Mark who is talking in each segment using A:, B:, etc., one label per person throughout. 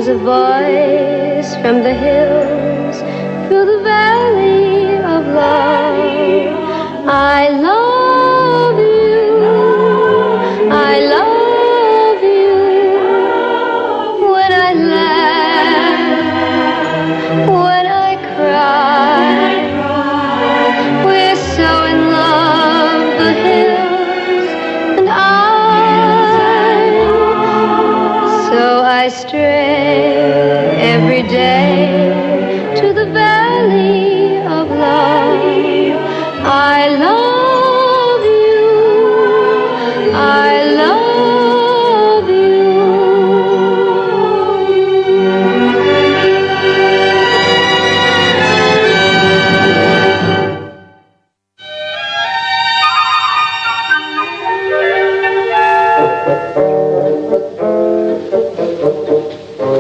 A: There's a voice from the hills through the valley of love. I love you. I love you. When I laugh, when I cry, we're so in love, the hills and so I stray every day to the valley of love. I love you. I love you.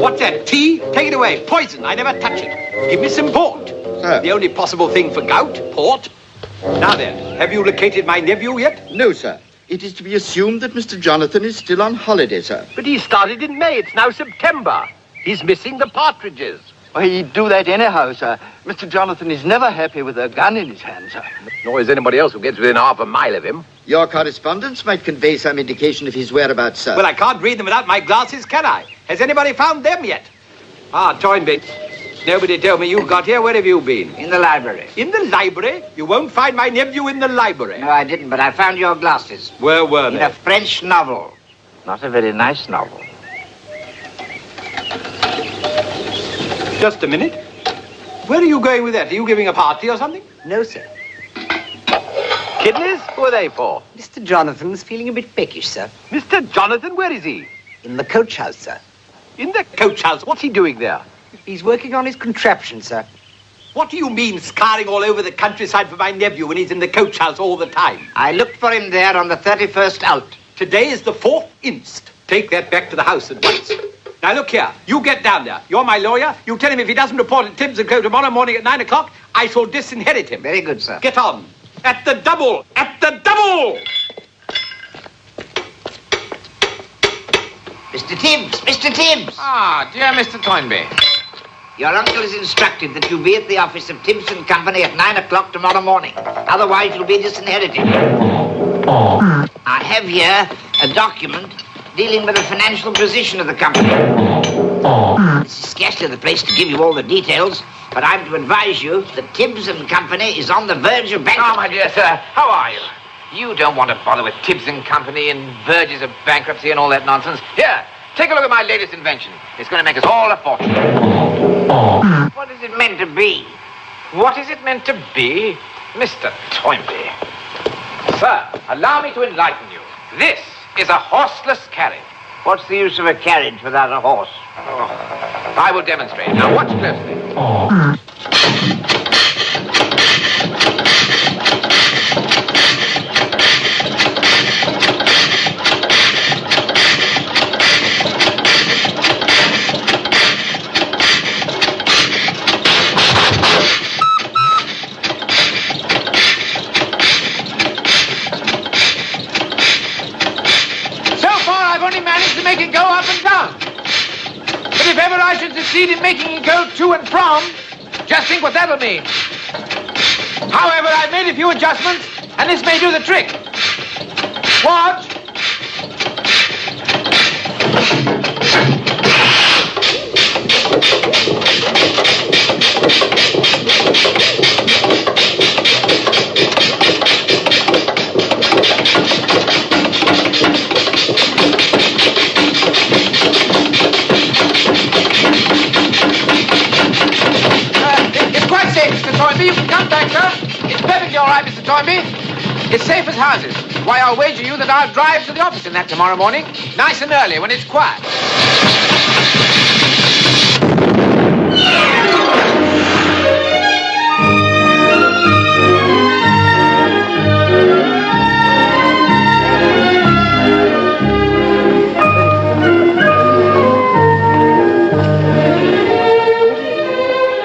B: What's that, tea? Take it away. Poison. I never touch it. Give me some port.
C: Sir.
B: The only possible thing for gout, port. Now then, have you located my nephew yet?
C: No, sir. It is to be assumed that Mr. Jonathan is still on holiday, sir.
B: But he started in May. It's now September. He's missing the partridges.
C: Well, he'd do that anyhow, sir. Mr. Jonathan is never happy with a gun in his hand, sir.
B: Nor is anybody else who gets within half a mile of him.
C: Your correspondence might convey some indication of his whereabouts, sir.
B: Well, I can't read them without my glasses, can I? Has anybody found them yet? Ah, Toynbee. Nobody told me you got here. Where have you been?
D: In the library.
B: In the library? You won't find my nephew in the library.
D: No, I didn't, but I found your glasses.
B: Where were
D: In
B: they?
D: a French novel. Not a very nice novel.
B: Just a minute. Where are you going with that? Are you giving a party or something?
D: No, sir.
B: Kidneys? Who are they for?
D: Mr. Jonathan's feeling a bit peckish, sir.
B: Mr. Jonathan, where is he?
D: In the coach house, sir.
B: In the coach house. What's he doing there?
D: He's working on his contraption, sir.
B: What do you mean, scouring all over the countryside for my nephew when he's in the coach house all the time?
D: I looked for him there on the 31st out.
B: Today is the 4th inst. Take that back to the house at once. Now, look here. You get down there. You're my lawyer. You tell him if he doesn't report at Tibbs & Co. tomorrow morning at 9 o'clock, I shall disinherit him.
D: Very good, sir.
B: Get on. At the double. At the double!
D: Mr. Tibbs! Mr. Tibbs!
E: Ah, dear Mr. Toynbee.
D: Your uncle is instructed that you be at the office of Tibbs & Company at 9 o'clock tomorrow morning. Otherwise, you'll be disinherited. I have here a document dealing with the financial position of the company. This is scarcely the place to give you all the details, but I'm to advise you that Tibbs & Company is on the verge of bankruptcy.
E: Oh, my dear sir, how are you? You don't want to bother with Tibbs & Company and verges of bankruptcy and all that nonsense. Here, take a look at my latest invention. It's going to make us all a fortune.
D: What is it meant to be?
E: What is it meant to be? Mr. Toynbee. Sir, allow me to enlighten you. This is a horseless carriage.
D: What's the use of a carriage without a horse?
E: Oh, I will demonstrate. Now, watch closely. To make it go up and down. But if ever I should succeed in making it go to and from, just think what that'll mean. However, I've made a few adjustments, and this may do the trick. Watch. Mr. Toynbee, you can come back, sir. It's perfectly all right, Mr. Toynbee. It's safe as houses. Why, I'll wager you that I'll drive to the office in that tomorrow morning, nice and early, when it's quiet.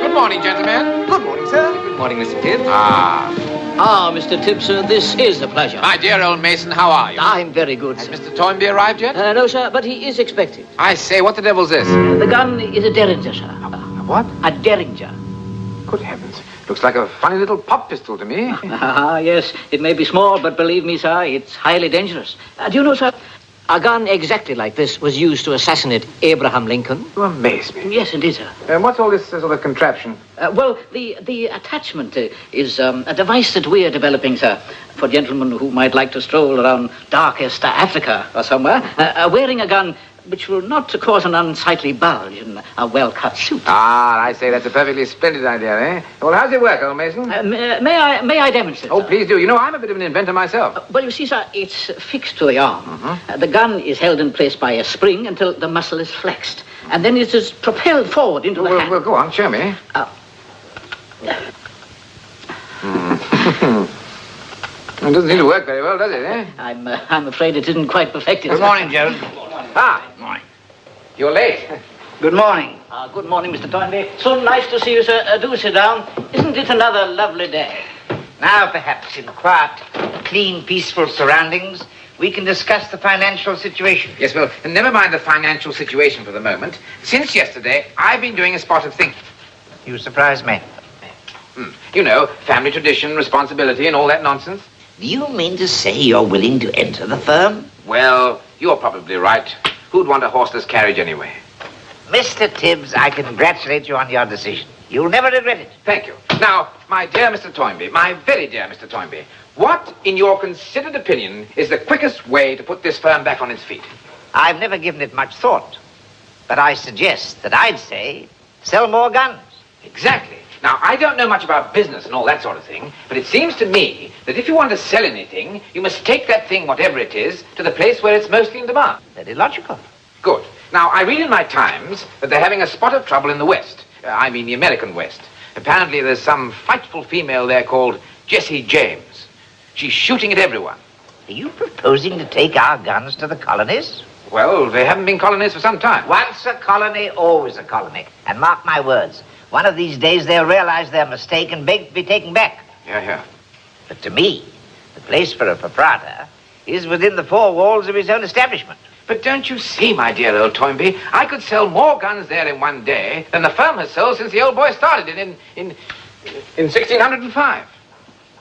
E: Good morning, gentlemen.
B: Good morning, sir. Good morning, Mr. Tibbs.
F: Ah, Mr. Tibbs, sir, this is a pleasure.
E: My dear old Mason, how are you?
F: I'm very good,
E: Has
F: sir.
E: Mr. Toynbee arrived yet?
F: No, sir, but he is expected.
E: I say, what the devil's this?
F: The gun is a derringer, sir.
E: What?
F: A derringer.
E: Good heavens. Looks like a funny little pop pistol to me.
F: Ah, yes, it may be small, but believe me, sir, it's highly dangerous. Do you know, sir, a gun exactly like this was used to assassinate Abraham Lincoln.
E: You amaze me.
F: Yes, indeed, sir.
E: And what's all this sort of contraption?
F: Well, the attachment is a device that we're developing, sir, for gentlemen who might like to stroll around darkest Africa or somewhere, wearing a gun which will not cause an unsightly bulge in a well-cut suit.
E: Ah, I say, that's a perfectly splendid idea, eh? Well, how's it work, old Mason?
F: May I demonstrate?
E: Oh,
F: sir?
E: please do. You know, I'm a bit of an inventor myself.
F: Well, you see, sir, it's fixed to the arm. The gun is held in place by a spring until the muscle is flexed. And then it is propelled forward into the hand.
E: Well, go on, show me. It doesn't seem to work very well, does it, eh?
F: I'm afraid it isn't quite perfected.
D: Good morning, Jones.
E: Ah,
D: Morning.
E: you're late.
D: Good morning.
F: Good morning, Mr. Toynbee. So nice to see you, sir. Do sit down. Isn't it another lovely day?
D: Now, perhaps in quiet, clean, peaceful surroundings, we can discuss the financial situation.
E: Yes, well, never mind the financial situation for the moment. Since yesterday, I've been doing a spot of thinking.
D: You surprise me.
E: You know, family tradition, responsibility, and all that nonsense.
D: Do you mean to say you're willing to enter the firm?
E: Well, you're probably right. Who'd want a horseless carriage anyway?
D: Mr. Tibbs, I congratulate you on your decision. You'll never regret it.
E: Thank you. Now, my dear Mr. Toynbee, my very dear Mr. Toynbee, what, in your considered opinion, is the quickest way to put this firm back on its feet?
D: I've never given it much thought, but I suggest that I'd say sell more guns.
E: Exactly. Now, I don't know much about business and all that sort of thing, but it seems to me that if you want to sell anything, you must take that thing, whatever it is, to the place where it's mostly in demand.
D: Very logical.
E: Good. Now, I read in my Times that they're having a spot of trouble in the West. I mean the American West. Apparently there's some frightful female there called Jessie James. She's shooting at everyone.
D: Are you proposing to take our guns to the colonies?
E: Well, they haven't been colonies for some time.
D: Once a colony, always a colony. And mark my words, one of these days they'll realize their mistake and beg to be taken back.
E: Yeah.
D: But to me, the place for a proprietor is within the four walls of his own establishment.
E: But don't you see, my dear old Toynbee, I could sell more guns there in one day than the firm has sold since the old boy started it in 1605.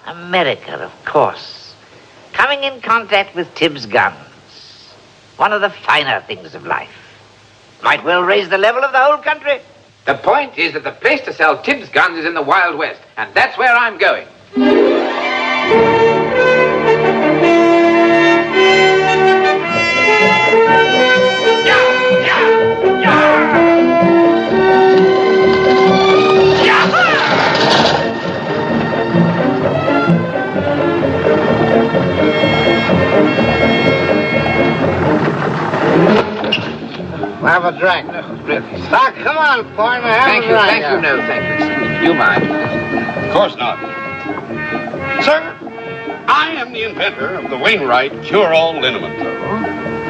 D: America, of course. Coming in contact with Tibbs guns. One of the finer things of life. Might well raise the level of the whole country.
E: The point is that the place to sell Tibbs guns is in the Wild West, and that's where I'm going.
C: Have a drink.
E: No, really.
C: Ah, come on, partner. Have a drink.
E: Thank you, no, thank you. You mind?
G: Of course not. Sir, I am the inventor of the Wainwright cure-all liniment.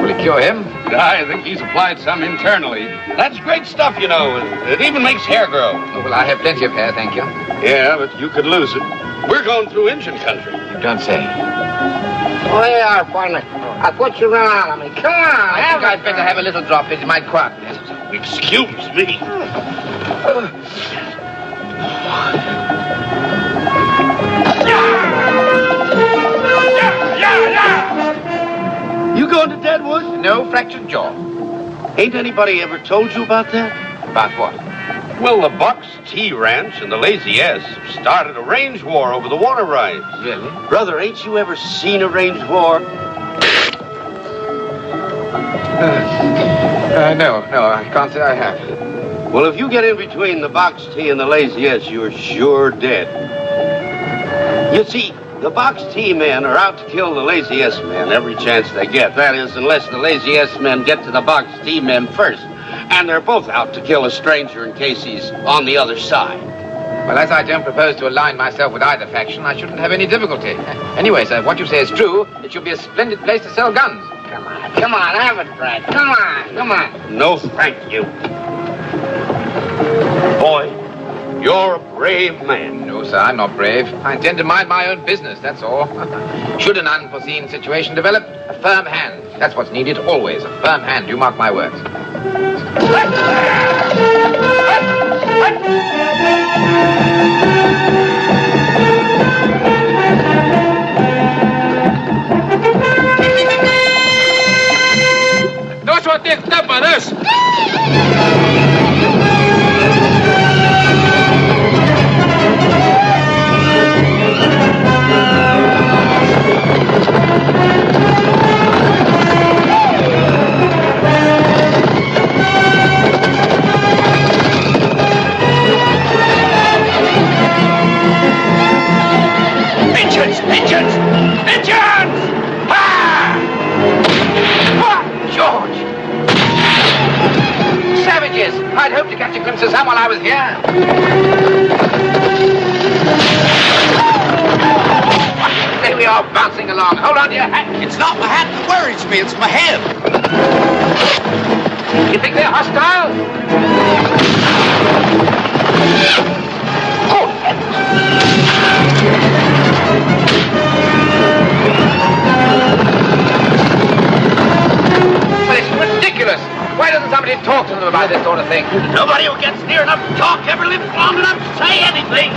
E: Will he cure him?
G: I think he's applied some internally. That's great stuff, you know. It even makes hair grow.
E: Oh, well, I have plenty of hair, thank you.
G: Yeah, but you could lose it. We're going through Indian country.
E: You don't say.
C: Oh, you are, partner. I thought you ran out on me. Come on,
E: I think I'd better have a little drop. It might quiet me.
G: Excuse me. You going to Deadwood?
E: No fractured jaw.
G: Ain't anybody ever told you about that?
E: About what?
G: Well, the Bucks T Ranch and the Lazy S started a range war over the water rights.
E: Really?
G: Brother, ain't you ever seen a range war?
E: No, I can't say I have.
G: Well, if you get in between the Box T and the Lazy S, you're sure dead. You see, the Box T men are out to kill the Lazy S men every chance they get. That is, unless the Lazy S men get to the Box T men first. And they're both out to kill a stranger in case he's on the other side.
E: Well, as I don't propose to align myself with either faction, I shouldn't have any difficulty. Anyway, sir, what you say is true. It should be a splendid place to sell guns.
C: Come on, have a drink. Come on.
G: No, thank you. Boy, You're a brave man.
E: No, sir, I'm not brave. I intend to mind my own business, that's all. Should an unforeseen situation develop, a firm hand. That's what's needed always, a firm hand. You mark my words.
B: That's what they've done with us. Engines! Engines! Engines! Ah!
E: Ah, George! Savages! I'd hoped to catch a glimpse of some while I was here. There we are, bouncing along. Hold on to your hat.
B: It's not my hat that worries me, it's my head.
E: You think they're hostile? Well, it's ridiculous. Why doesn't somebody talk to them about this sort of thing?
G: Nobody who gets near enough to talk ever lives long enough to say anything.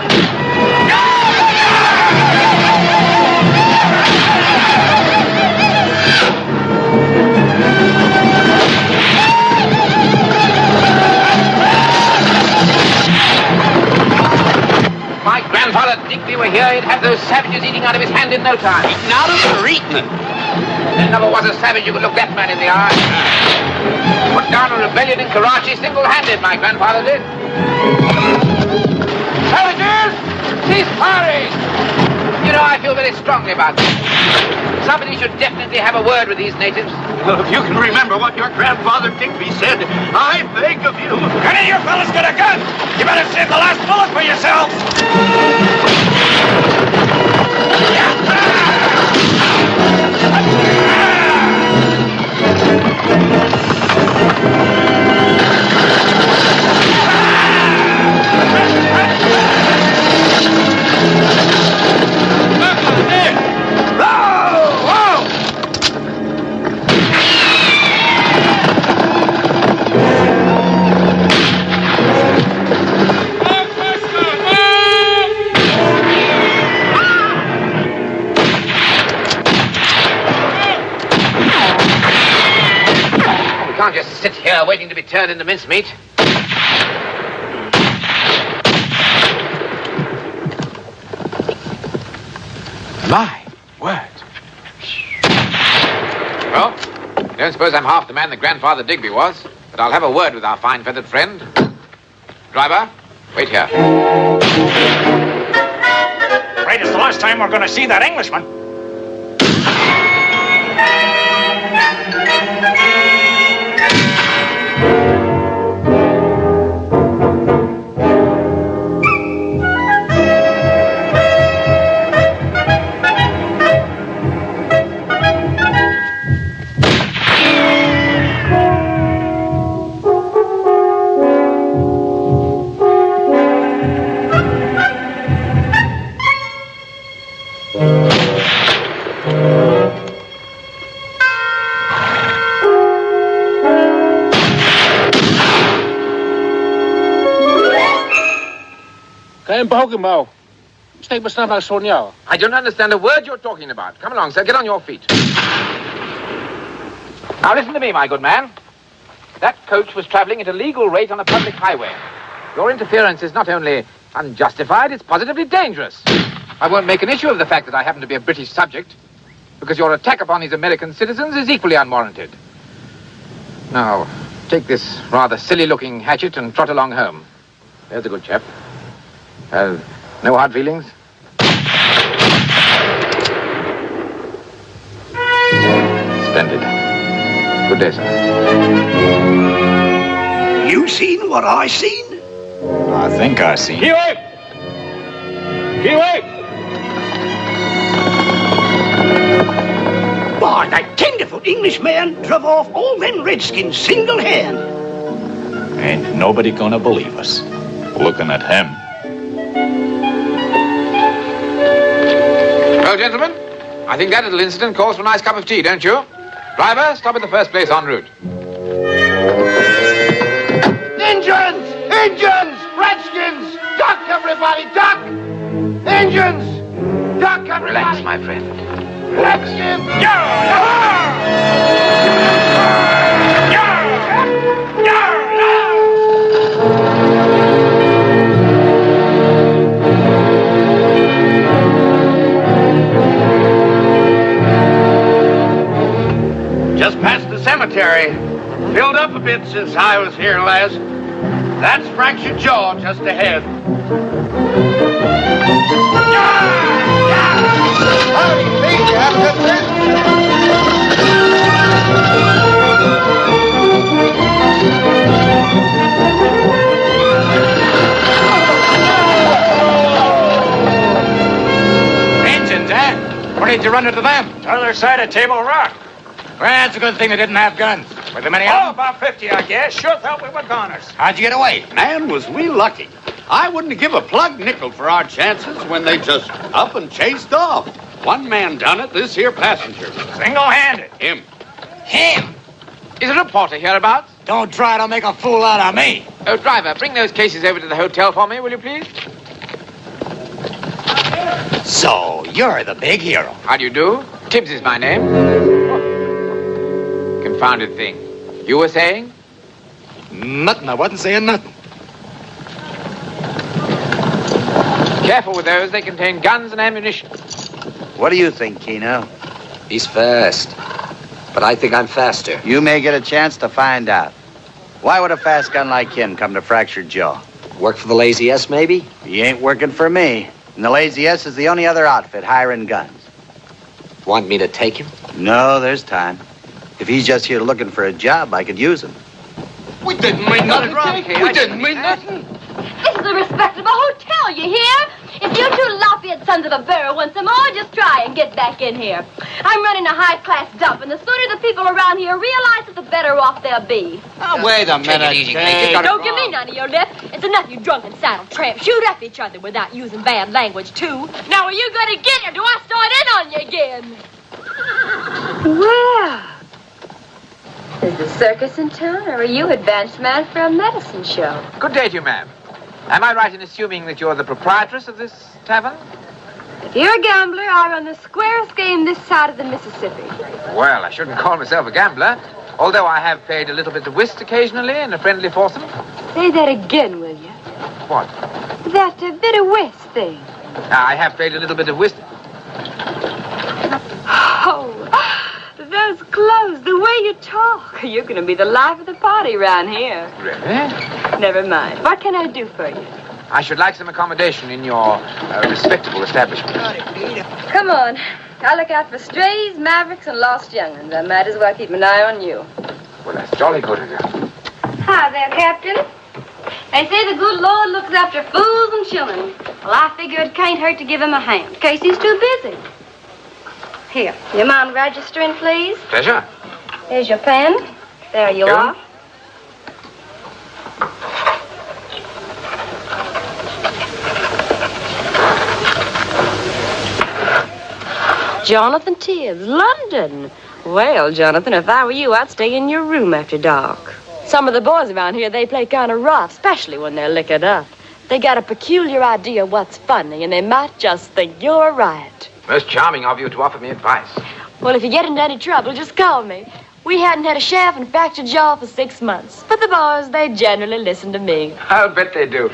E: My grandfather Digby were here, he'd have those savages eating out of his hand in no time.
G: Eating out of it or eating it?
E: There never was a savage who could look that man in the eye. Put down a rebellion in Karachi single-handed, my grandfather did. Savages, cease firing! You know, I feel very strongly about this. Somebody should definitely have a word with these natives.
G: Well, if you can remember what your grandfather Digby said, I beg of you.
B: Any of you fellas got a gun? You better save the last bullet for yourselves.
E: We can't just sit here waiting to be turned into mincemeat.
B: My word.
E: Well, don't suppose I'm half the man that Grandfather Digby was, but I'll have a word with our fine feathered friend. Driver, wait here.
B: Right, it's the last time we're going to see that Englishman.
E: I don't understand a word you're talking about. Come along, sir. Get on your feet. Now, listen to me, my good man. That coach was traveling at a legal rate on a public highway. Your interference is not only unjustified, it's positively dangerous. I won't make an issue of the fact that I happen to be a British subject, because your attack upon these American citizens is equally unwarranted. Now, take this rather silly-looking hatchet and trot along home. There's a good chap. No hard feelings? Splendid. Good day, sir.
G: You seen what I seen?
B: I think I seen. Kiwi! Kiwi!
G: Why, that tenderfoot Englishman drove off all them redskins single-hand.
H: Ain't nobody gonna believe us. Looking at him.
E: Well, gentlemen, I think that little incident calls for a nice cup of tea, don't you? Driver, stop at the first place en route.
C: Injuns! Injuns! Redskins! Duck, everybody, duck! Injuns! Duck, everybody!
E: Relax, my friend.
C: Redskins!
G: Just past the cemetery. Filled up a bit since I was here last. That's fractured jaw just ahead.
E: Engines, eh? What did you run into them?
H: Other side of Table Rock.
E: Well, that's a good thing they didn't have guns. Were there many of
H: Oh,
E: them?
H: about 50, I guess. Sure thought we were goners.
E: How'd you get away?
G: Man, was we lucky. I wouldn't give a plug nickel for our chances when they just up and chased off. One man done it, this here passenger.
H: Single-handed.
G: Him.
E: Him? Is there a porter hereabouts?
H: Don't try to make a fool out of me.
E: Oh, driver, bring those cases over to the hotel for me, will you please?
H: So, you're the big hero.
E: How do you do? Tibbs is my name. Confounded thing. You were saying?
H: Nothing. I wasn't saying nothing.
E: Careful with those. They contain guns and ammunition.
I: What do you think, Keno?
J: He's fast. But I think I'm faster.
I: You may get a chance to find out. Why would a fast gun like him come to Fractured Jaw?
J: Work for the Lazy S, maybe?
I: He ain't working for me. And the Lazy S is the only other outfit hiring guns.
J: Want me to take him?
I: No, there's time. If he's just here looking for a job, I could use him.
C: We didn't mean nothing. We didn't mean nothing.
A: This is a respectable hotel, you hear? If you two lop-eared sons of a burro want some more, just try and get back in here. I'm running a high-class dump, and the sooner the people around here realize it, the better off they'll be.
C: Now, wait a minute, Kay.
A: Don't give me none of your lip. It's enough you drunken saddle tramps shoot up each other without using bad language, too. Now, are you going to get it, or do I start in on you again? Well, is the circus in town, or are you advanced man for a medicine show?
E: Good day to you, ma'am. Am I right in assuming that you're the proprietress of this tavern?
A: If you're a gambler, I run the squarest game this side of the Mississippi.
E: Well, I shouldn't call myself a gambler, although I have played a little bit of whist occasionally in a friendly foursome.
A: Say that again, will you?
E: What?
A: That bit of whist thing.
E: I have played a little bit of whist.
A: Oh, those clothes, the way you talk. You're going to be the life of the party around here.
E: Really?
A: Never mind. What can I do for you?
E: I should like some accommodation in your respectable establishment.
A: Come on. I'll look out for strays, mavericks, and lost young'uns. I might as well keep an eye on you.
E: Well, that's jolly good of you.
A: Hi there, Captain. They say the good Lord looks after fools and shillings. Well, I figure it can't hurt to give him a hand, in case he's too busy. Here, you mind registering, please?
E: Pleasure.
A: Here's your pen. There you are. Jonathan Tibbs, London. Well, Jonathan, if I were you, I'd stay in your room after dark. Some of the boys around here, they play kind of rough, especially when they're liquored up. They got a peculiar idea of what's funny, and they might just think you're right.
E: Most charming of you to offer me advice.
A: Well, if you get into any trouble, just call me. We hadn't had a shaft and fractured jaw for 6 months. But the boys, they generally listen to me.
E: I'll bet they do.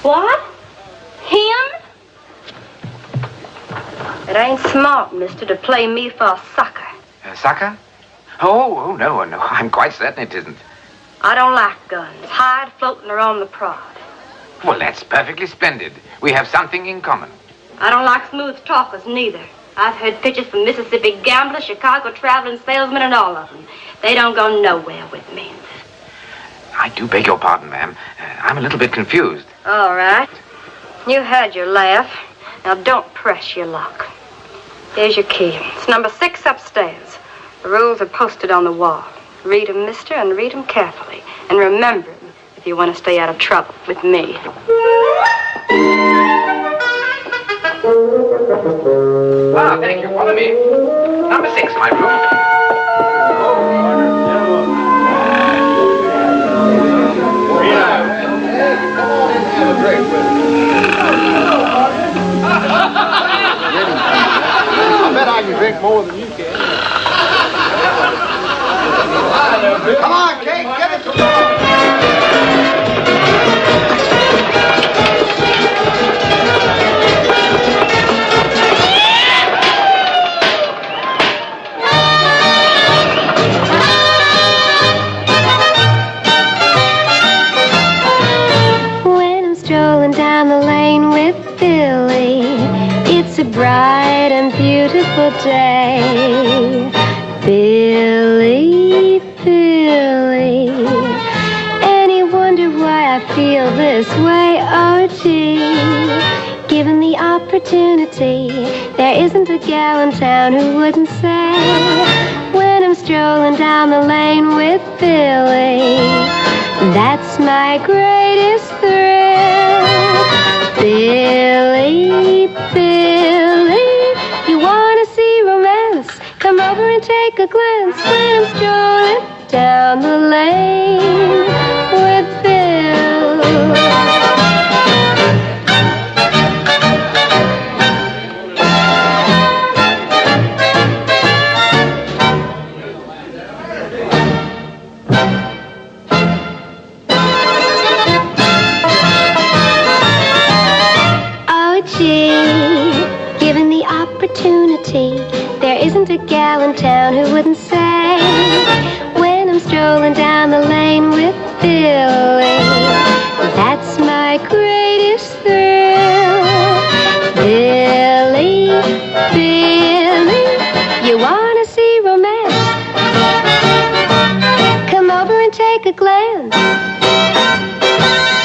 A: What? Him? It ain't smart, mister, to play me for a sucker.
E: A sucker? Oh, no. I'm quite certain it isn't.
A: I don't like guns, hide, floating, or on the prod.
E: Well, that's perfectly splendid. We have something in common.
A: I don't like smooth talkers, neither. I've heard pitches from Mississippi gamblers, Chicago traveling salesmen, and all of them. They don't go nowhere with me.
E: I do beg your pardon, ma'am. I'm a little bit confused.
A: All right. You had your laugh. Now don't press your luck. Here's your key. It's number 6 upstairs. The rules are posted on the wall. Read 'em, mister, and read 'em carefully. And remember 'em if you want to stay out of trouble with me.
E: Ah, thank you. Follow me. Number 6, my room.
H: I bet I can drink more than you can. Come on, Kate, get it to
K: When I'm strolling down the lane with Billy, it's a bright and beautiful day. Billy, Billy, and he wondered why I feel this way. Oh, gee, given the opportunity, there isn't a gal in town who wouldn't say, when I'm strolling down the lane with Billy, that's my greatest thrill. Billy, Billy, you wanna see romance? Come over and take a glance when I'm strolling down the lane with Bill. Oh, gee, given the opportunity, there isn't a gal in town who wouldn't say, when I'm strolling down the lane with Billy, that's my greatest thrill. Billy, Billy, you wanna see romance? Come over and take a glance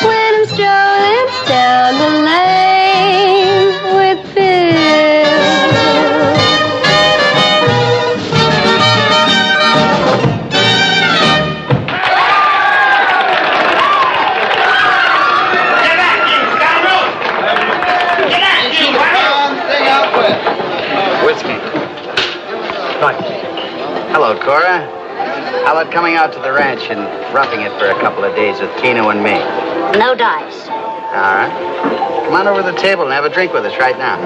K: when I'm strolling down the lane with Bill.
I: Whiskey. Right. Hello, Cora. How about coming out to the ranch and roughing it for a couple of days with Keno and me?
L: No dice.
I: All right. Come on over to the table and have a drink with us right now.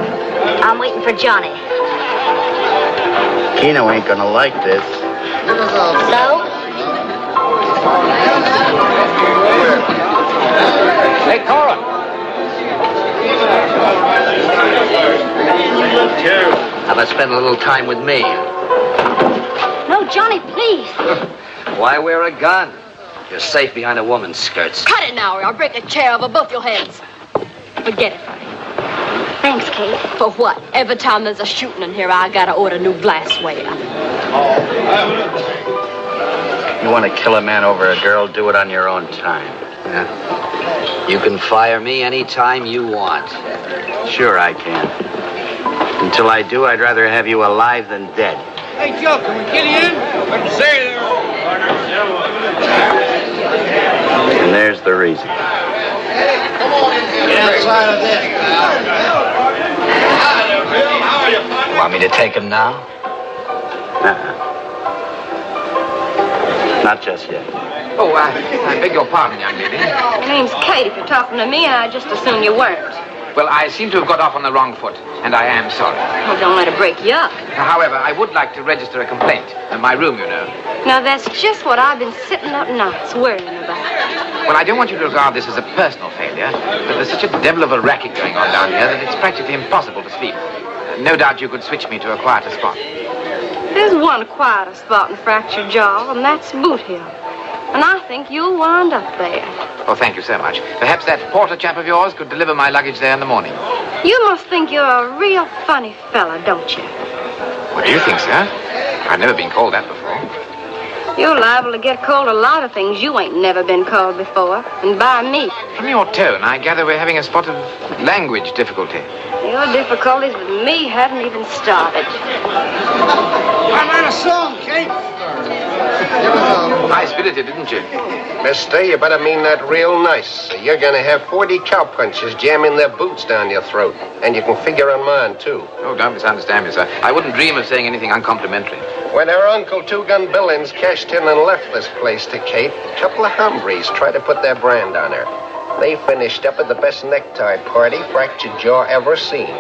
L: I'm waiting for Johnny.
I: Keno ain't gonna like this.
L: So?
E: Hey, Cora.
J: How about spending a little time with me?
L: No, Johnny, please.
J: Why wear a gun? You're safe behind a woman's skirts.
A: Cut it now, or I'll break a chair over both your heads. Forget it, honey.
L: Thanks, Kate.
A: For what? Every time there's a shooting in here, I gotta order new glassware.
I: You want to kill a man over a girl, do it on your own time.
J: Yeah. You can fire me anytime you want.
I: Sure I can. Until I do, I'd rather have you alive than dead.
E: Hey, Joe, can we get in? What you say there?
I: And there's the reason.
H: Come on in here. Get outside of this. Hello, Bill. How are you, partner?
J: Want me to take him now?
I: Not just yet.
E: Oh, I beg your pardon, young lady.
A: My name's Kate. If you're talking to me, I just assumed you weren't.
E: Well, I seem to have got off on the wrong foot, and I am sorry.
A: Well, don't let it break you up.
E: However, I would like to register a complaint. My room, you know.
A: Now, that's just what I've been sitting up nights worrying about.
E: Well, I don't want you to regard this as a personal failure, but there's such a devil of a racket going on down here that it's practically impossible to sleep. No doubt you could switch me to a quieter spot.
A: There's one quieter spot in Fractured Jaw, and that's Boot Hill. And I think you'll wind up there.
E: Oh, thank you so much. Perhaps that porter chap of yours could deliver my luggage there in the morning.
A: You must think you're a real funny fella, don't you?
E: What do you think, sir? I've never been called that before.
A: You're liable to get called a lot of things you ain't never been called before, and by me.
E: From your tone, I gather we're having a spot of language difficulty.
A: Your difficulties with me haven't even started.
H: I ran a song, Kate.
E: High-spirited, didn't you?
H: Mister, you better mean that real nice. You're gonna have 40 cowpunchers jamming their boots down your throat. And you can figure on mine, too.
E: Oh, don't misunderstand me, sir. I wouldn't dream of saying anything uncomplimentary.
H: When her Uncle Two-Gun Billings cashed in and left this place to Kate, a couple of hombres tried to put their brand on her. They finished up at the best necktie party fractured jaw ever seen.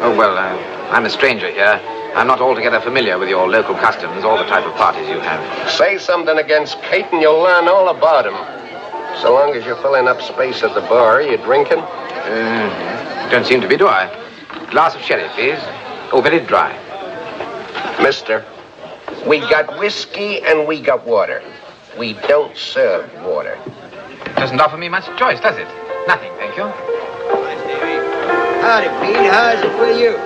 E: Oh, well, I'm a stranger here. I'm not altogether familiar with your local customs or the type of parties you have.
H: Say something against Kate and you'll learn all about him. So long as you're filling up space at the bar, you drinking?
E: Don't seem to be, do I? Glass of sherry, please. Oh, very dry.
H: Mister, we got whiskey and we got water. We don't serve water.
E: Doesn't offer me much choice, does it? Nothing, thank you.
D: Howdy, Pete. How's it with you?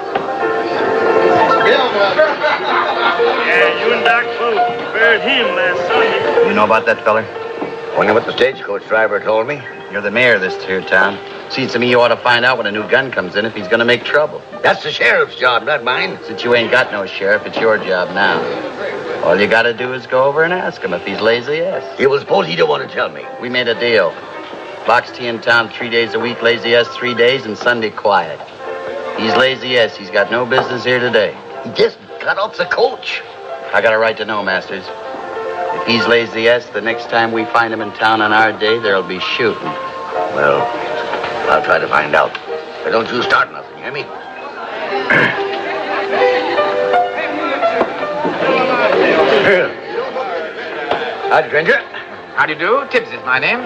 M: Yeah, you and Doc both buried him last Sunday.
I: You know about that feller? Wonder what the stagecoach driver told me. You're the mayor of this here town. Seems to me you ought to find out when a new gun comes in if he's gonna make trouble.
G: That's the sheriff's job, not mine.
I: Since you ain't got no sheriff, it's your job now. All you gotta do is go over and ask him if he's lazy yes.
G: You will suppose he don't want to tell me.
I: We made a deal. Box tea in town 3 days a week, lazy yes 3 days, and Sunday quiet. He's lazy yes. He's got no business here today.
G: He just cut off the coach.
I: I got a right to know, Masters. If he's lazy yes, the next time we find him in town on our day, there'll be shooting.
G: Well, I'll try to find out. But don't you start nothing, hear me? Howdy, stranger.
E: How do you do? Tibbs is my name.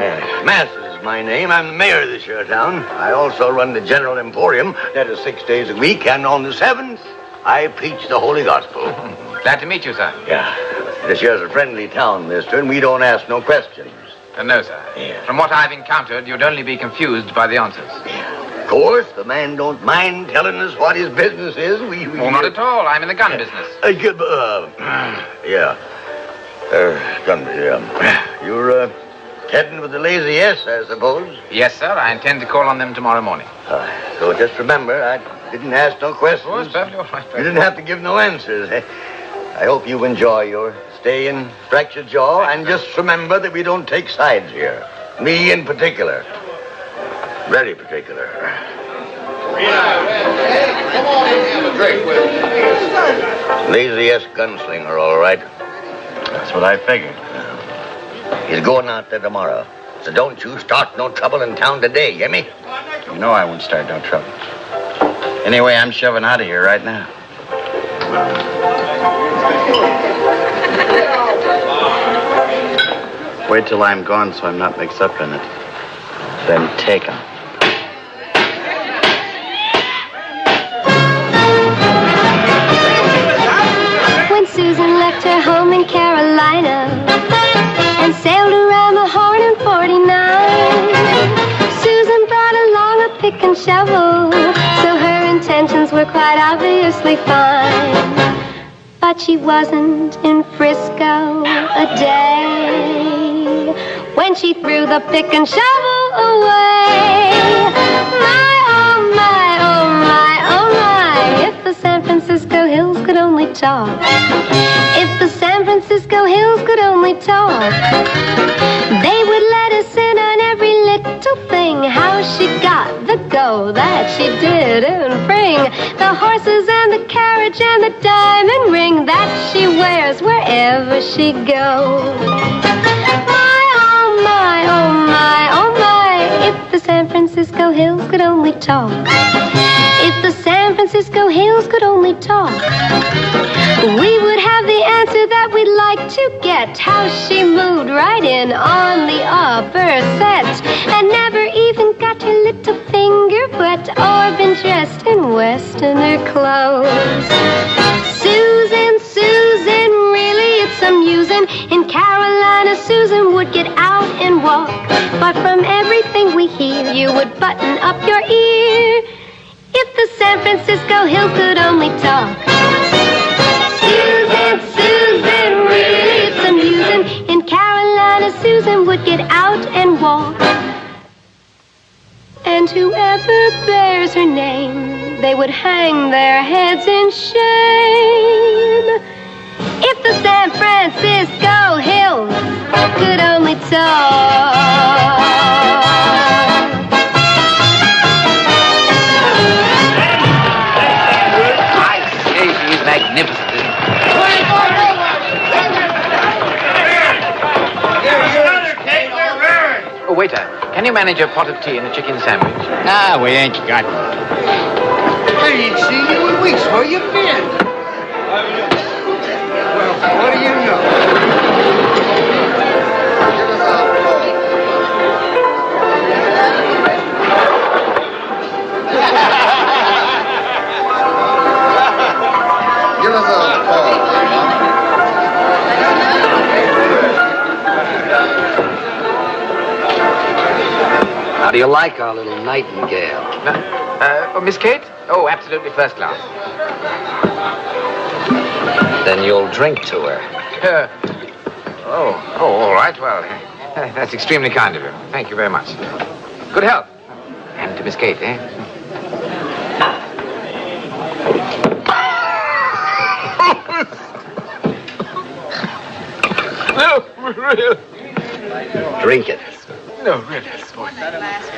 G: Masters is my name. I'm the mayor of this here town. I also run the General Emporium. That is 6 days a week, and on the 7th, I preach the Holy Gospel.
E: Glad to meet you, sir.
G: Yeah. This here's a friendly town, mister, and we don't ask no questions.
E: No, sir.
G: Yeah.
E: From what I've encountered, you'd only be confused by the answers.
G: Of course, the man don't mind telling us what his business is. We
E: Oh, not at all. I'm in the gun business.
G: Gun business. You're heading with the lazy S, I suppose?
E: Yes, sir. I intend to call on them tomorrow morning.
G: So just remember, I didn't ask no questions.
E: Oh, it's perfectly all right.
G: You didn't have to give no answers. I hope you enjoy your stay in Fractured Jaw, and just remember that we don't take sides here. Me in particular. Very particular.
H: Come on in and have a drink with me.
G: Lazy S gunslinger, all right.
I: That's what I figured.
G: He's going out there tomorrow. So don't you start no trouble in town today, hear me?
I: You know I won't start no trouble. Anyway, I'm shoving out of here right now. Wait till I'm gone so I'm not mixed up in it. Then take 'em.
K: When Susan left her home in Carolina and sailed around the Horn in 49, Susan brought along a pick and shovel, so her intentions were quite obviously fine. But she wasn't in Frisco a day when she threw the pick and shovel away. My, oh my, oh my, oh my, if the San Francisco hills could only talk. If the San Francisco hills could only talk, they would let us in on every little thing. How she got the go that she didn't bring, the horses and the carriage and the diamond ring that she wears wherever she goes. My, oh my, oh my, oh my, if the San Francisco hills could only talk. If the San Francisco hills could only talk, we would have the answer that we'd like to get. How she moved right in on the upper set and never even got her little finger wet or been dressed in Westerner clothes. Susan, Susan, really it's amusing. In Carolina, Susan would get out and walk, but from everything we hear, you would button up your ear. If the San Francisco hills could only talk. Susan, Susan, really it's amusing. In Carolina, Susan would get out and walk. And whoever bears her name, they would hang their heads in shame. If the San Francisco hills could only talk.
E: I say she's magnificent, isn't she? Oh, waiter, can you manage a pot of tea and a chicken sandwich?
N: Ah, we ain't got one.
H: I ain't seen you in weeks. Where you been? Well, what do you know? Give us a call.
J: How do you like our little nightingale?
E: Miss Kate? Oh, absolutely first class.
J: Then you'll drink to her.
E: All right. Well, that's extremely kind of you. Thank you very much. Good health. And to Miss Kate, eh? No, really.
J: Drink it.
E: No, really.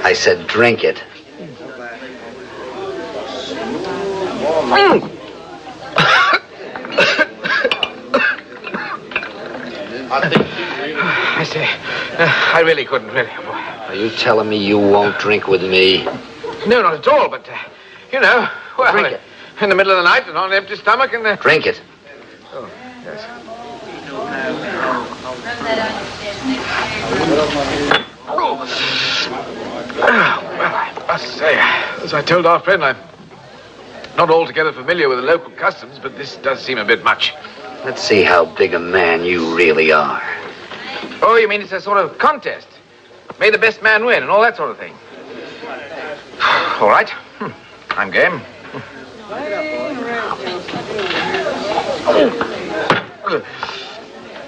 J: I said drink it.
E: I say, I really couldn't, really.
J: Are you telling me you won't drink with me?
E: No, not at all, but, you know, well,
J: Drink it.
E: in the middle of the night and on an empty stomach and...
J: Drink it.
E: Oh, yes. Well, I must say, as I told our friend, I'm not altogether familiar with the local customs, but this does seem a bit much.
J: Let's see how big a man you really are.
E: Oh, you mean it's a sort of contest? May the best man win and all that sort of thing. All right. I'm game.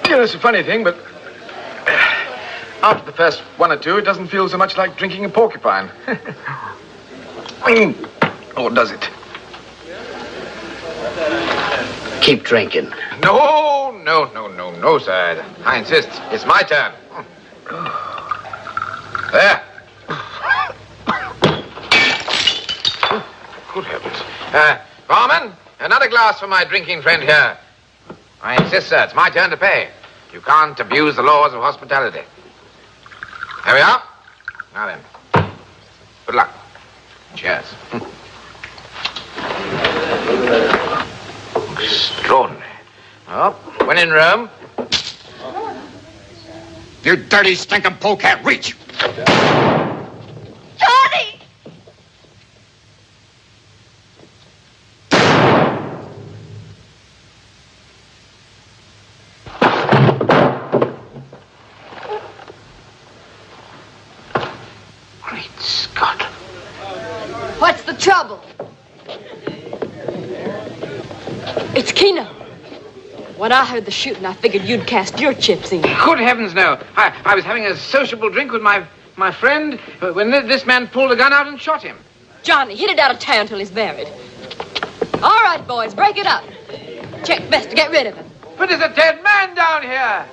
E: You know, it's a funny thing, but after the first one or two, it doesn't feel so much like drinking a porcupine. Or does it?
J: Keep drinking.
E: No, sir. I insist. It's my turn. There. Good heavens. Barman, another glass for my drinking friend here. I insist, sir. It's my turn to pay. You can't abuse the laws of hospitality. There we are. Now then. Good luck. Cheers. Extraordinary. Oh, when in Rome.
N: You dirty, stinking polecat, reach!
K: Johnny!
E: Great Scott.
A: What's the trouble? It's Keno. When I heard the shooting, I figured you'd cast your chips in.
E: Good heavens, no. I was having a sociable drink with my friend when this man pulled a gun out and shot him.
A: Johnny, hit it out of town till he's buried. All right, boys, break it up. Check best to get rid of him.
E: But there's a dead man down here.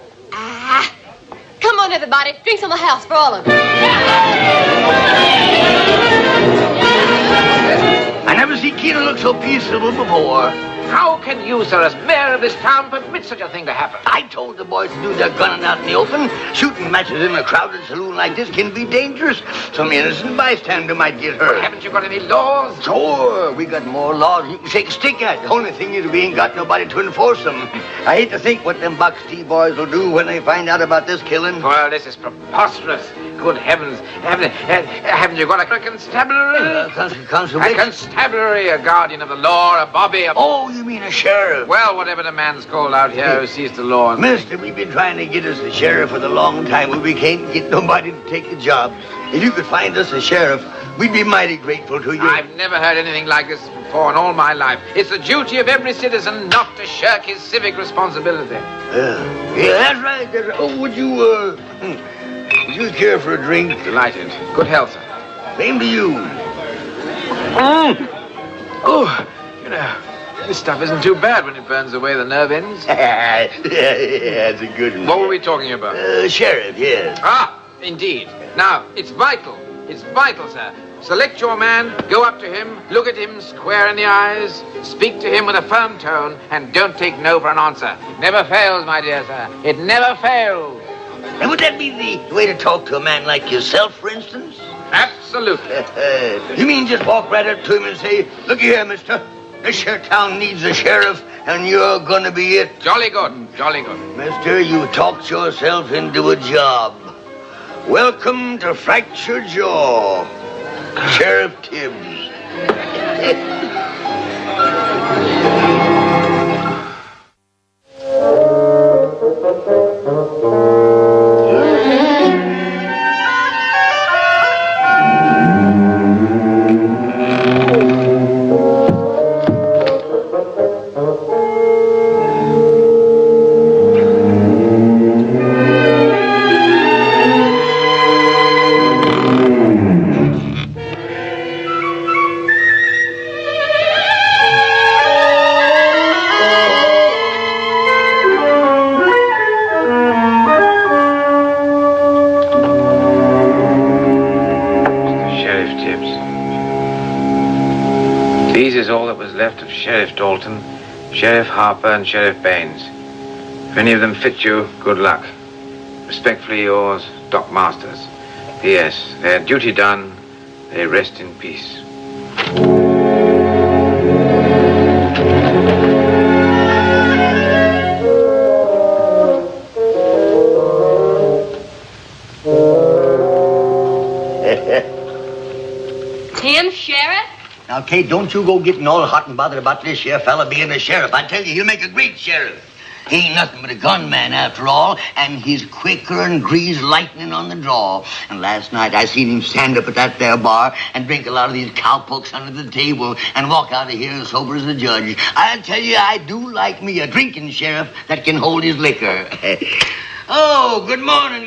A: Come on, everybody. Drinks on the house for all of you.
C: I never see Keno look so peaceable before.
E: How can you, sir, as mayor of this town, permit such a thing to happen?
C: I told the boys to do their gunning out in the open. Shooting matches in a crowded saloon like this can be dangerous. Some innocent bystander might get hurt.
E: Haven't you got any laws?
C: Sure, we got more laws than you can shake a stick at. The only thing is we ain't got nobody to enforce them. I hate to think what them Box T boys will do when they find out about this killing.
E: Well, this is preposterous. Good heavens. Haven't you got a constabulary? A constabulary, a guardian of the law, a bobby,
C: Oh, you mean a sheriff?
E: Well, whatever the man's called out here who sees the law.
C: Mister, we've been trying to get us a sheriff for a long time, but we can't get nobody to take the job. If you could find us a sheriff, we'd be mighty grateful to you.
E: I've never heard anything like this before in all my life. It's the duty of every citizen not to shirk his civic responsibility.
C: Yeah, that's right. Oh, would you care for a drink?
E: Delighted. Good health, sir.
C: Same to you.
E: Oh, you know, This stuff isn't too bad when it burns away the nerve ends.
C: Yeah, that's a good one.
E: What were we talking about?
C: Sheriff, yes.
E: Ah, indeed. Now, it's vital, sir. Select your man, go up to him, look at him square in the eyes, speak to him with a firm tone, and don't take no for an answer. Never fails, my dear sir. It never fails.
C: And would that be the way to talk to a man like yourself, for instance?
E: Absolutely.
C: You mean just walk right up to him and say, "Look here, mister, this here town needs a sheriff, and you're gonna be it."
E: Jolly good, jolly good.
C: Mister, you talked yourself into a job. Welcome to Fractured Jaw, Sheriff Tibbs.
E: Sheriff Dalton, Sheriff Harper, and Sheriff Baines. If any of them fit you, good luck. Respectfully yours, Doc Masters. P.S. Their duty done, they rest in peace.
A: Tim, Sheriff?
C: Now, Kate, don't you go getting all hot and bothered about this here fella being a sheriff. I tell you, he'll make a great sheriff. He ain't nothing but a gunman after all, and he's quicker and greased lightning on the draw. And last night I seen him stand up at that there bar and drink a lot of these cowpokes under the table and walk out of here as sober as a judge. I tell you, I do like me a drinking sheriff that can hold his liquor. Oh, good morning,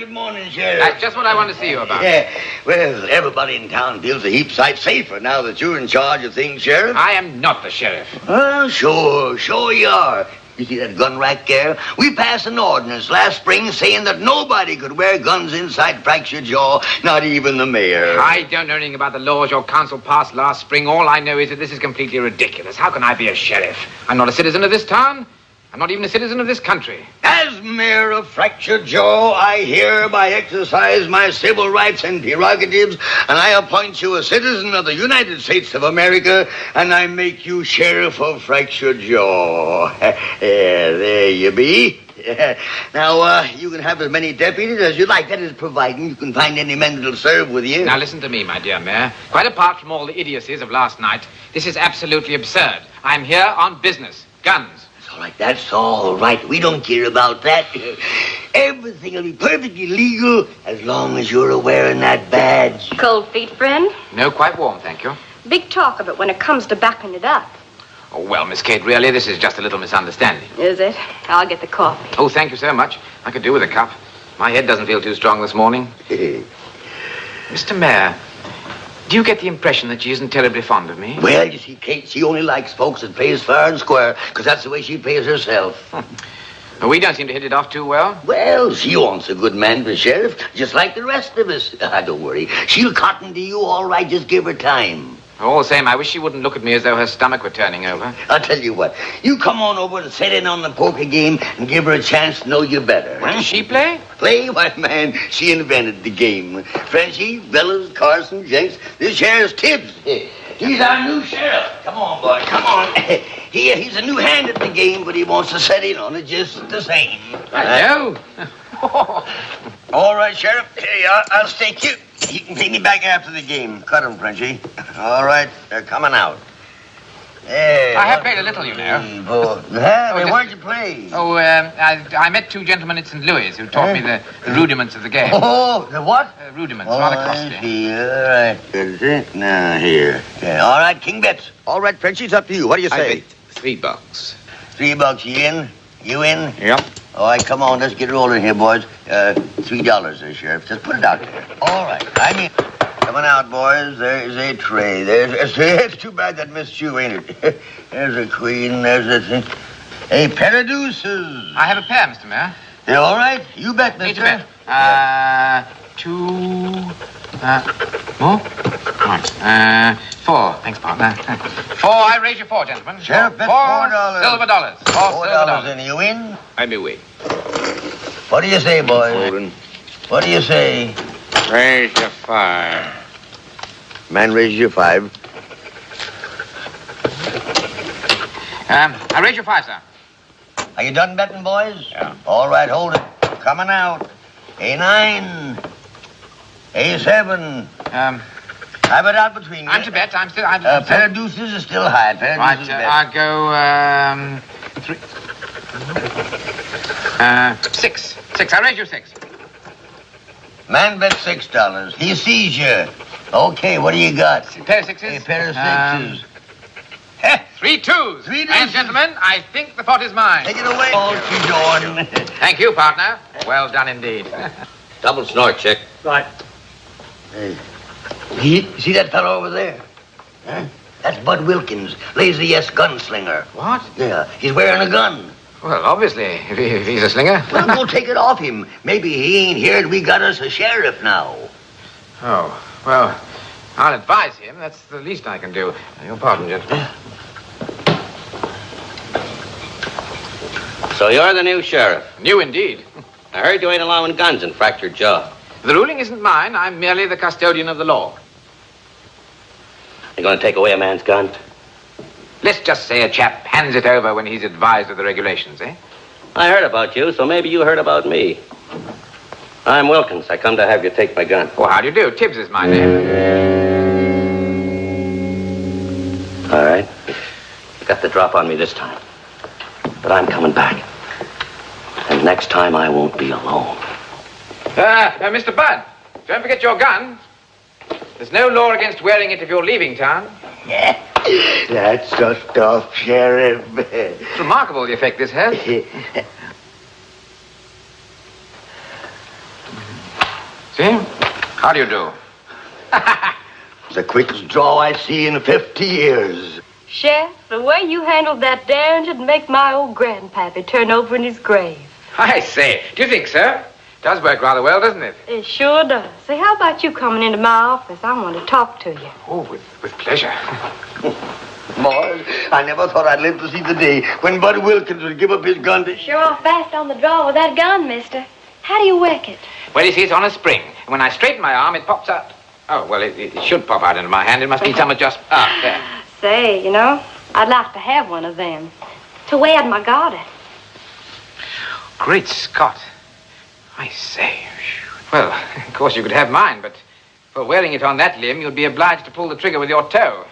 C: Sheriff.
E: That's just what I want to see you about.
C: Yeah, well, everybody in town feels a heap sight safer now that you're in charge of things, Sheriff.
E: I am not the sheriff.
C: Oh, sure you are. You see that gun rack there? We passed an ordinance last spring saying that nobody could wear guns inside Fractured Jaw, not even the mayor.
E: I don't know anything about the laws your council passed last spring. All I know is that this is completely ridiculous. How can I be a sheriff? I'm not a citizen of this town. I'm not even a citizen of this country.
C: As mayor of Fractured Jaw, I hereby exercise my civil rights and prerogatives, and I appoint you a citizen of the United States of America, and I make you sheriff of Fractured Jaw. There you be. Now, you can have as many deputies as you like. That is providing you can find any men that'll serve with you.
E: Now, listen to me, my dear Mayor. Quite apart from all the idiocies of last night, this is absolutely absurd. I'm here on business. Guns.
C: All right, that's all right. We don't care about that. Everything will be perfectly legal as long as you're wearing that badge.
A: Cold feet, friend?
E: No, quite warm, thank you.
A: Big talk of it when it comes to backing it up.
E: Oh, well, Miss Kate, really, this is just a little misunderstanding.
A: Is it? I'll get the coffee.
E: Oh, thank you so much. I could do with a cup. My head doesn't feel too strong this morning. Mr. Mayor, do you get the impression that she isn't terribly fond of me?
C: Well, you see, Kate, she only likes folks that plays fair and square, because that's the way she plays herself.
E: We don't seem to hit it off too well.
C: Well, she wants a good man for sheriff, just like the rest of us. Don't worry. She'll cotton to you all right. Just give her time.
E: All the same, I wish she wouldn't look at me as though her stomach were turning over.
C: I'll tell you what. You come on over and sit in on the poker game and give her a chance to know you better.
E: What, does she play?
C: Play? Why, man, she invented the game. Frenchie, Bellows, Carson, Jenks, this here's Tibbs. He's our new sheriff. Come on, boy, come on. He's a new hand at the game, but he wants to set in on it just the same.
E: I know.
C: All right, Sheriff. Here you are. I'll stake you. You can take me back after the game. Cut 'em, Frenchie. All right, they're coming out. Hey,
E: I have played a little, you know.
C: Where'd you play?
E: Oh, I met two gentlemen at St. Louis who taught me the rudiments of the game.
C: Oh, the what?
E: Rudiments, rather costly.
C: All right, good. Now, here. Okay, all right, King bets. All right, Frenchie, it's up to you. What do you say?
E: I bet $3.
C: $3, you in? You in?
E: Yep.
C: All right, come on, let's get rolling here, boys. $3 there, Sheriff. Just put it out there. All right, I'm in. Coming out, boys. There's a tray. It's too bad that Miss Sioux, ain't it? There's a queen. There's a thing. A pair of deuces.
E: I have a pair, Mr. Mayor.
C: You all right? You bet, mister.
E: Need to bet. 2... more? Right. 4. Thanks, partner. 4. I raise you 4, gentlemen.
C: Sheriff, bet
E: $4
C: $4.
E: silver dollars.
C: $4 and you win?
B: I'm away.
C: What do you say, boys? What do you say?
N: Raise your 5.
C: Man, raise you 5.
E: I raise you 5, sir.
C: Are you done betting, boys?
N: Yeah.
C: All right, hold it. Coming out. A9. A7. Have it out between you.
E: I'm to bet. I'm
C: Pair of deuces is still high. Pair of
E: Right,
C: deuces bet.
E: I'll go, 3... 6. 6. I raise you 6.
C: Man bet $6. He sees you. Okay, what do you got?
E: Pair of 6s?
C: A pair of 6s.
E: 3 2s.
C: 3
E: And,
C: deuces.
E: gentlemen, I think the pot is mine.
C: Take it away. Oh, she's on.
E: Thank you, partner. Well done indeed.
J: Double snort, chick.
F: Right.
C: Hey, see that fellow over there? Huh? That's Bud Wilkins, lazy S gunslinger.
E: What?
C: Yeah, he's wearing a gun.
E: Well, obviously, if he's a slinger.
C: Well, go take it off him. Maybe he ain't here and we got us a sheriff now.
E: Oh, well, I'll advise him. That's the least I can do. Your pardon, gentlemen.
J: So you're the new sheriff.
E: New indeed.
J: I heard you ain't allowing guns and fractured jaw.
E: The ruling isn't mine. I'm merely the custodian of the law.
J: You gonna take away a man's gun?
E: Let's just say a chap hands it over when he's advised of the regulations, eh?
J: I heard about you, so maybe you heard about me. I'm Wilkins. I come to have you take my gun.
E: Well, how do you do? Tibbs is my name.
J: All right. You got the drop on me this time. But I'm coming back. And next time I won't be alone.
E: Mr. Budd, don't forget your gun. There's no law against wearing it if you're leaving town.
C: Yeah, that's the stuff, Sheriff.
E: It's remarkable the effect this has. See? How do you do?
C: It's the quickest draw I've seen in 50 years.
A: Sheriff, the way you handled that derringer'd make my old grandpappy turn over in his grave.
E: I say, do you think so? Does work rather well, doesn't it?
A: It sure does. Say, how about you coming into my office? I want to talk to you.
E: Oh, with pleasure.
C: Boys, I never thought I'd live to see the day when Bud Wilkins would give up his gun to...
L: Sure off fast on the draw with that gun, mister. How do you work it?
E: Well, you see, it's on a spring. And when I straighten my arm, it pops out. Oh, well, it should pop out into my hand. It must need some adjustment. Ah, there.
A: Say, you know, I'd like to have one of them. To wear at my garden.
E: Great Scott. I say. Well, of course you could have mine, but for wearing it on that limb, you'd be obliged to pull the trigger with your toe.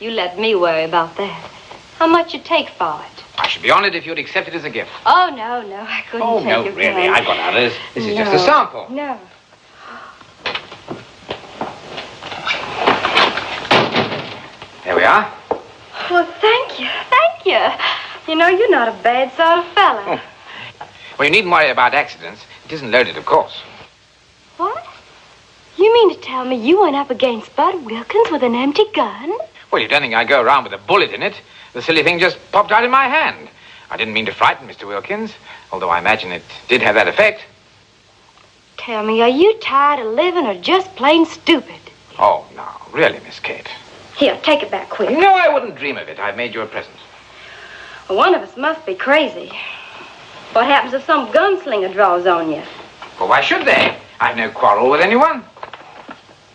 A: You let me worry about that. How much you take for it?
E: I should be honored if you'd accept it as a gift.
A: Oh, no, I couldn't
E: Oh,
A: take
E: no,
A: it.
E: really, I've got others. This is just
A: No.
E: a sample.
A: No.
E: There we are.
A: Well, thank you. You know, you're not a bad sort of fella.
E: Well, you needn't worry about accidents. It isn't loaded, of course.
A: What? You mean to tell me you went up against Bud Wilkins with an empty gun?
E: Well, you don't think I go around with a bullet in it. The silly thing just popped out in my hand. I didn't mean to frighten Mr. Wilkins, although I imagine it did have that effect.
A: Tell me, are you tired of living or just plain stupid?
E: Oh, no, really, Miss Kate.
A: Here, take it back quick.
E: No, I wouldn't dream of it. I've made you a present.
A: Well, one of us must be crazy. What happens if some gunslinger draws on you?
E: Well, why should they? I've no quarrel with anyone.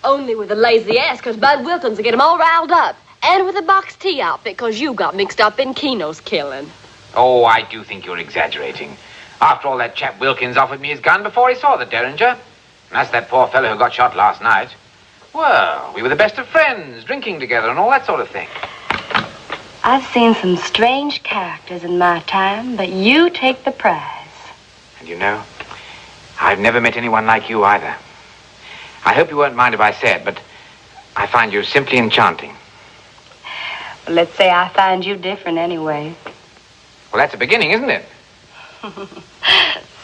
A: Only with a lazy ass, because Bud Wilkins will get him all riled up. And with a box tea outfit, because you got mixed up in Keno's killing.
E: Oh, I do think you're exaggerating. After all, that chap Wilkins offered me his gun before he saw the derringer. And that's that poor fellow who got shot last night. Well, we were the best of friends, drinking together and all that sort of thing.
A: I've seen some strange characters in my time, but you take the prize.
E: And you know, I've never met anyone like you either. I hope you won't mind if I say it, but I find you simply enchanting.
A: Well, let's say I find you different anyway.
E: Well, that's a beginning, isn't it?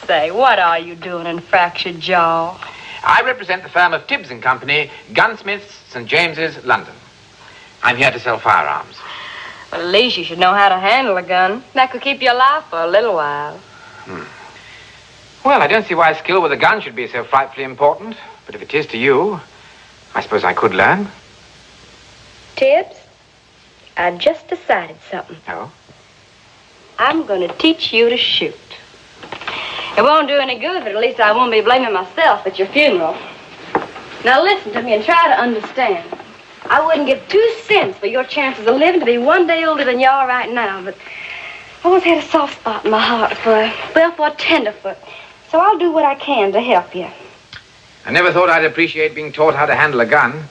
A: Say, what are you doing in Fractured Jaw?
E: I represent the firm of Tibbs and Company, gunsmiths, St. James's, London. I'm here to sell firearms.
A: Well, at least you should know how to handle a gun. That could keep you alive for a little while.
E: Well, I don't see why skill with a gun should be so frightfully important. But if it is to you, I suppose I could learn.
A: Tibbs, I just decided something.
E: Oh?
A: I'm going to teach you to shoot. It won't do any good, but at least I won't be blaming myself at your funeral. Now listen to me and try to understand. I wouldn't give 2 cents for your chances of living to be 1 day older than you are right now, but I always had a soft spot in my heart for a tenderfoot. So I'll do what I can to help you.
E: I never thought I'd appreciate being taught how to handle a gun,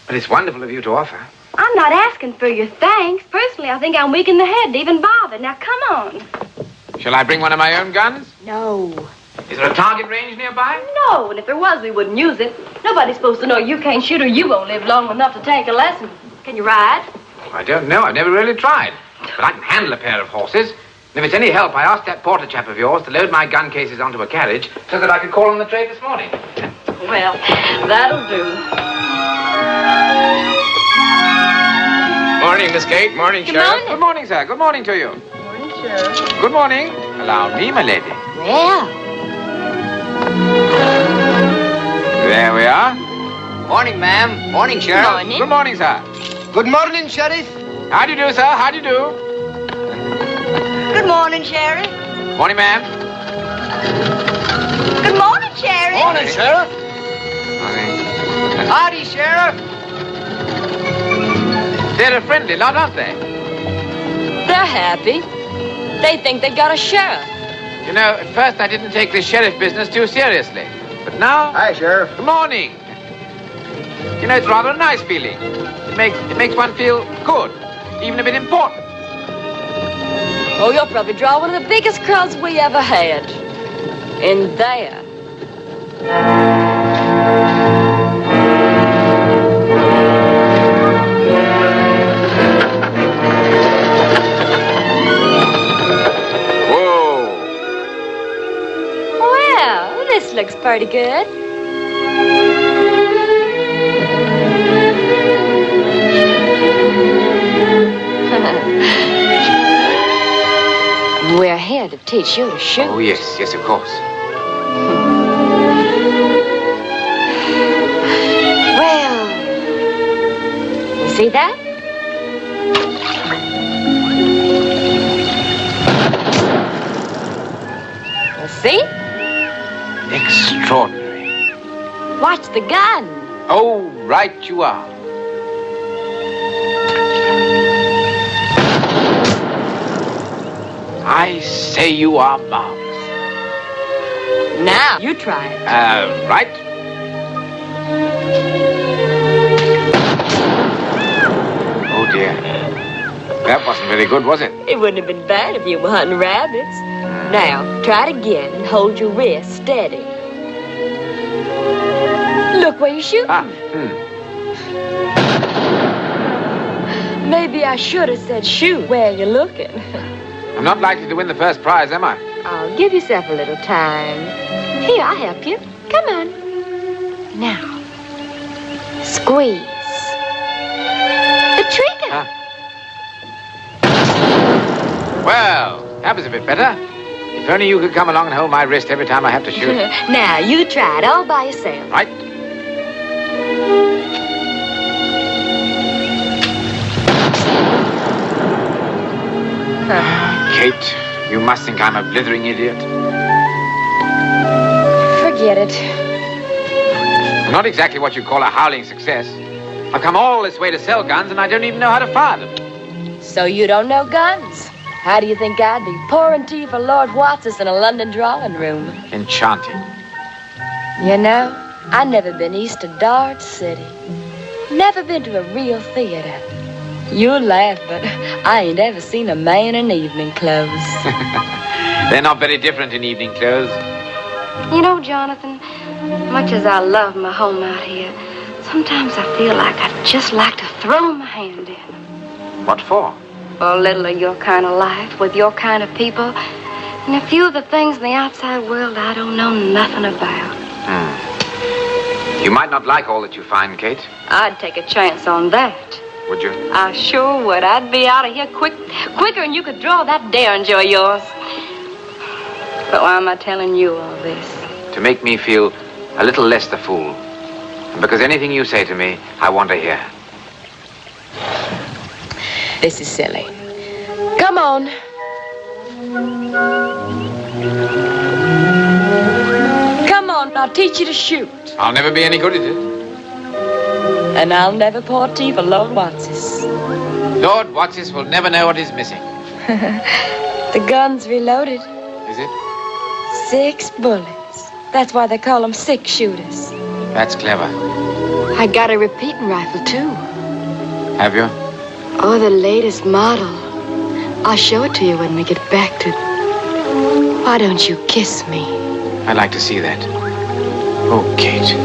E: but it's wonderful of you to offer.
A: I'm not asking for your thanks. Personally, I think I'm weak in the head to even bother. Now, come on.
E: Shall I bring one of my own guns?
A: No.
E: Is there a target range nearby?
A: No, and if there was, we wouldn't use it. Nobody's supposed to know you can't shoot or you won't live long enough to take a lesson. Can you ride?
E: I don't know. I've never really tried. But I can handle a pair of horses. And if it's any help, I asked that porter chap of yours to load my gun cases onto a carriage so that I could call on the trade this morning.
A: Well, that'll do.
E: Morning, Miss Kate. Morning,
A: Good
E: Sheriff.
A: morning.
E: Good morning, sir. Good morning to you.
A: Morning, Sheriff.
E: Good morning. Allow me, my lady.
A: Well.
E: There we are.
C: Morning, ma'am. Morning, Sheriff.
A: Morning.
E: Good morning, sir.
C: Good morning, Sheriff.
E: How do you do, sir? How do you do?
A: Good morning, Sheriff.
E: Morning, ma'am.
A: Good morning, Sheriff.
C: Morning, Sheriff.
E: Morning.
C: Howdy, Sheriff.
E: They're a friendly lot, aren't they?
A: They're happy. They think they got a sheriff.
E: You know, at first I didn't take this sheriff business too seriously. But now...
C: Hi, Sheriff.
E: Good morning. You know, it's rather a nice feeling. It makes one feel good, even a bit important.
A: Oh, you'll probably draw one of the biggest crowds we ever had. In there. Well, this looks pretty good. We're here to teach you to shoot.
E: Oh, yes, yes, of course.
A: Well, you see that? You see?
E: Extraordinary.
A: Watch the gun.
E: Oh, right you are. I say you are marvelous.
A: Now, you try it.
E: Right. Oh, dear. That wasn't very good, was it?
A: It wouldn't have been bad if you were hunting rabbits. Now, try it again and hold your wrist steady. Look where you're shooting. Maybe I should have said shoot where you're looking.
E: I'm not likely to win the first prize, am I?
A: Oh, give yourself a little time. Here, I'll help you. Come on. Now, squeeze. The trigger.
E: Well, that was a bit better. If only you could come along and hold my wrist every time I have to shoot.
A: Now, you try it all by yourself.
E: Right. Kate, you must think I'm a blithering idiot.
A: Forget it.
E: I'm not exactly what you'd call a howling success. I've come all this way to sell guns, and I don't even know how to fire them.
A: So you don't know guns? How do you think I'd be pouring tea for Lord Watts in a London drawing room?
E: Enchanting.
A: You know, I've never been east of Dart City. Never been to a real theater. You'll laugh, but I ain't ever seen a man in evening clothes.
E: They're not very different in evening clothes.
A: You know, Jonathan, much as I love my home out here, sometimes I feel like I'd just like to throw my hand in.
E: What for?
A: For a little of your kind of life with your kind of people, and a few of the things in the outside world I don't know nothing about.
E: You might not like all that you find, Kate.
A: I'd take a chance on that.
E: Would you?
A: I sure would. I'd be out of here quicker than you could draw that derringer of yours. But why am I telling you all this?
E: To make me feel a little less the fool. And because anything you say to me, I want to hear.
A: This is silly. Come on. Come on, I'll teach you to shoot.
E: I'll never be any good at it.
A: And I'll never pour tea for Lord Watsis.
E: Lord Watsis will never know what is missing.
A: The gun's reloaded.
E: Is it?
A: 6 bullets. That's why they call them 6 shooters.
E: That's clever.
A: I got a repeating rifle, too.
E: Have you?
A: Oh, the latest model. I'll show it to you when we get back to... Why don't you kiss me?
E: I'd like to see that. Oh, Kate.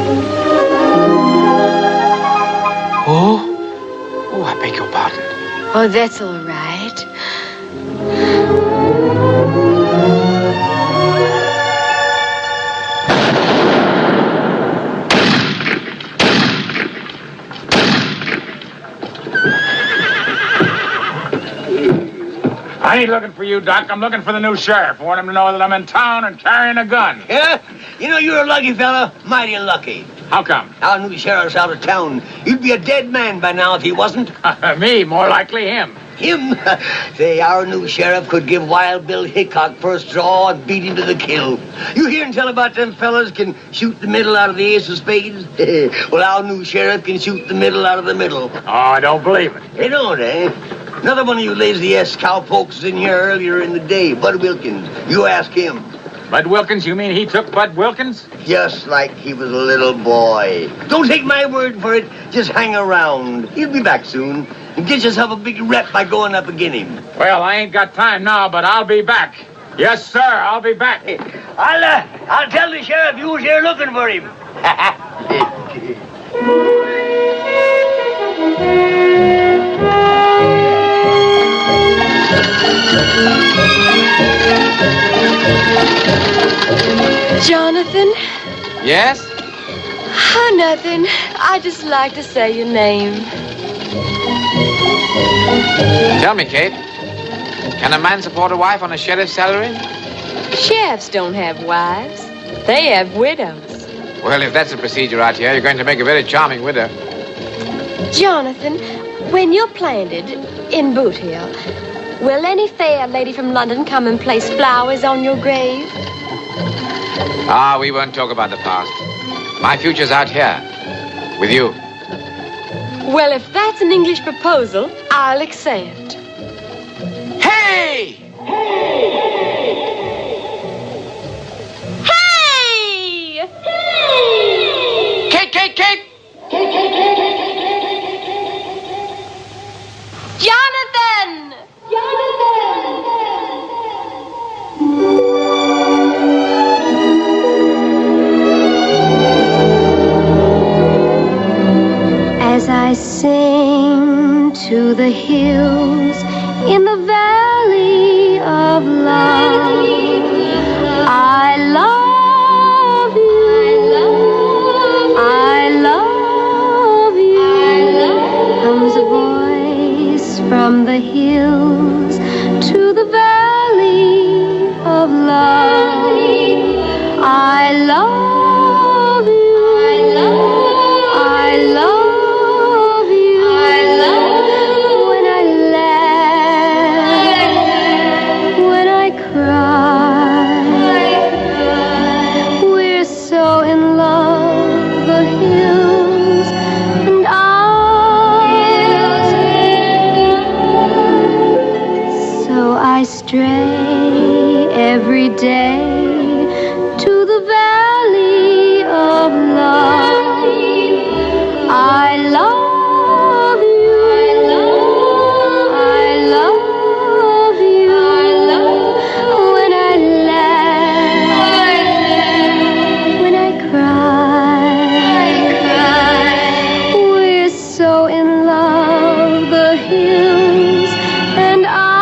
E: Oh, I beg your pardon.
A: Oh, that's all right.
N: I ain't looking for you, Doc. I'm looking for the new sheriff. I want him to know that I'm in town and carrying a gun.
C: Yeah? You know, you're a lucky fella. Mighty lucky.
N: How come?
C: Our new sheriff's out of town. You'd be a dead man by now if he wasn't.
N: Me, more likely him.
C: Him? Say, our new sheriff could give Wild Bill Hickok first draw and beat him to the kill. You hear and tell about them fellas can shoot the middle out of the ace of spades? Well, our new sheriff can shoot the middle out of the middle.
N: Oh, I don't believe it.
C: They don't, eh? Another one of you lazy-ass cowpokes was in here earlier in the day, Bud Wilkins. You ask him.
N: Bud Wilkins? You mean he took Bud Wilkins?
C: Just like he was a little boy. Don't take my word for it. Just hang around. He'll be back soon. And get yourself a big rep by going up again him.
N: Well, I ain't got time now, but I'll be back. Yes, sir, I'll be back.
C: I'll tell the sheriff you was here looking for him.
A: Jonathan?
E: Yes?
A: Oh, nothing. I just like to say your name.
E: Tell me, Kate. Can a man support a wife on a sheriff's salary?
A: Sheriffs don't have wives. They have widows.
E: Well, if that's the procedure out here, you're going to make a very charming widow.
A: Jonathan, when you're planted in Boot Hill, will any fair lady from London come and place flowers on your grave?
E: Ah, we won't talk about the past. My future's out here, with you.
A: Well, if that's an English proposal, I'll accept.
E: Hey!
A: Hey!
E: Kate, Kate, Kate!
A: Jonathan!
K: As I sing to the hills in the valley of love, I love you, I love you, comes a voice from the hills to the valley of love. I love you, I love stray every day to the valley of love. I love you, I love you, when I laugh, when I cry, we're so in love, the hills and I.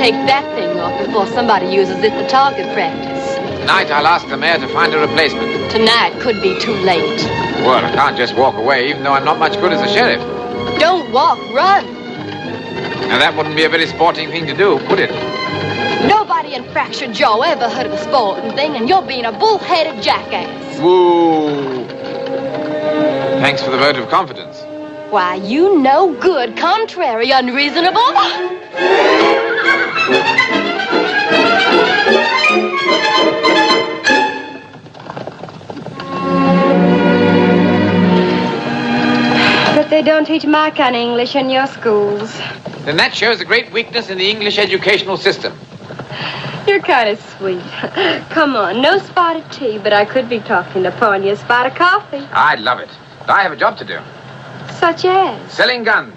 A: take that thing off before somebody uses it for target practice.
E: Tonight I'll ask the mayor to find a replacement.
A: Tonight could be too late.
E: Well, I can't just walk away, even though I'm not much good as a sheriff.
A: Don't walk, run.
E: Now, that wouldn't be a very sporting thing to do, would it?
A: Nobody in Fractured Jaw ever heard of a sporting thing, and you're being a bull-headed jackass.
E: Woo! Thanks for the vote of confidence.
A: Why, you no good, contrary, unreasonable.
L: But they don't teach my kind of English in your schools.
E: Then that shows a great weakness in the English educational system.
L: You're kind of sweet. Come on, no spotted tea, but I could be talking upon you a spot of coffee.
E: I'd love it. But I have a job to do.
L: Such as?
E: Selling guns.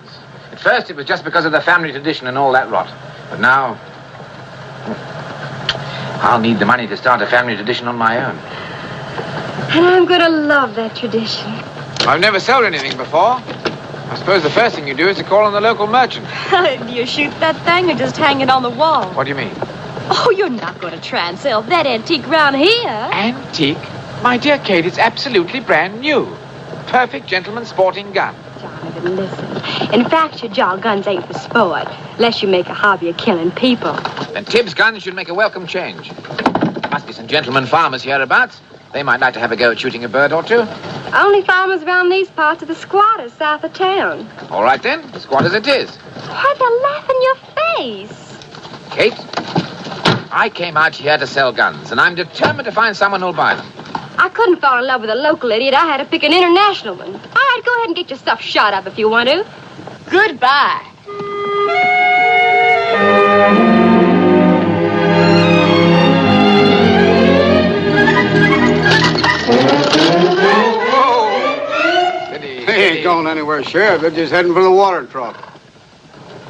E: At first, it was just because of the family tradition and all that rot. But now, I'll need the money to start a family tradition on my own.
L: And I'm going to love that tradition.
E: I've never sold anything before. I suppose the first thing you do is to call on the local merchant.
A: Do you shoot that thing or just hang it on the wall?
E: What do you mean?
A: Oh, you're not going to try and sell that antique round here.
E: Antique? My dear Kate, it's absolutely brand new. Perfect gentleman's sporting gun.
L: Jonathan, listen. In fact, your jaw guns ain't for sport, unless you make a hobby of killing people.
E: And Tibbs' guns should make a welcome change. Must be some gentlemen farmers hereabouts. They might like to have a go at shooting a bird or two.
L: Only farmers around these parts are the squatters south of town.
E: All right, then. Squatters it is.
L: Why, they'll laugh in your face.
E: Kate, I came out here to sell guns, and I'm determined to find someone who'll buy them.
L: I couldn't fall in love with a local idiot. I had to pick an international one. All right, go ahead and get your stuff shot up if you want to.
A: Goodbye.
O: They ain't going anywhere, Sheriff. They're just heading for the watering trough.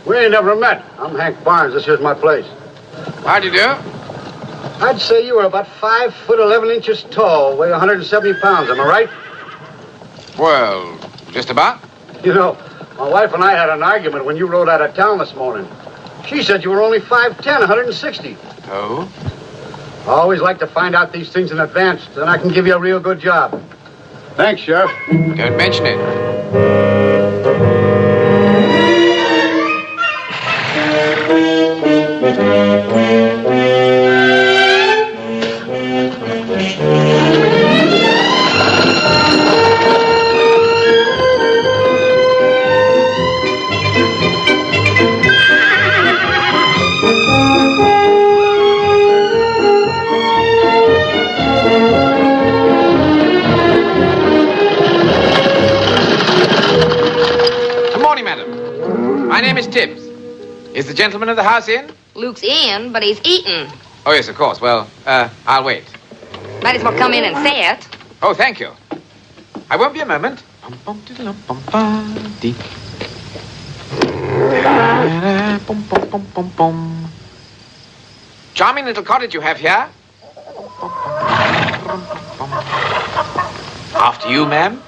I: We ain't never met. I'm Hank Barnes. This here's my place.
E: How do you do?
I: I'd say you were about 5 foot 11 inches tall, weigh 170 pounds. Am I right?
E: Well, just about.
I: You know, my wife and I had an argument when you rode out of town this morning. She said you were only 5'10", 160.
E: Oh?
I: I always like to find out these things in advance, then I can give you a real good job. Thanks, Sheriff.
E: Don't mention it. My name is Tibbs. Is the gentleman of the house in?
P: Luke's in, but he's eating.
E: Oh, yes, of course. Well, I'll wait.
P: Might as well come in and say it.
E: Oh, thank you. I won't be a moment. Charming little cottage you have here. After you, ma'am.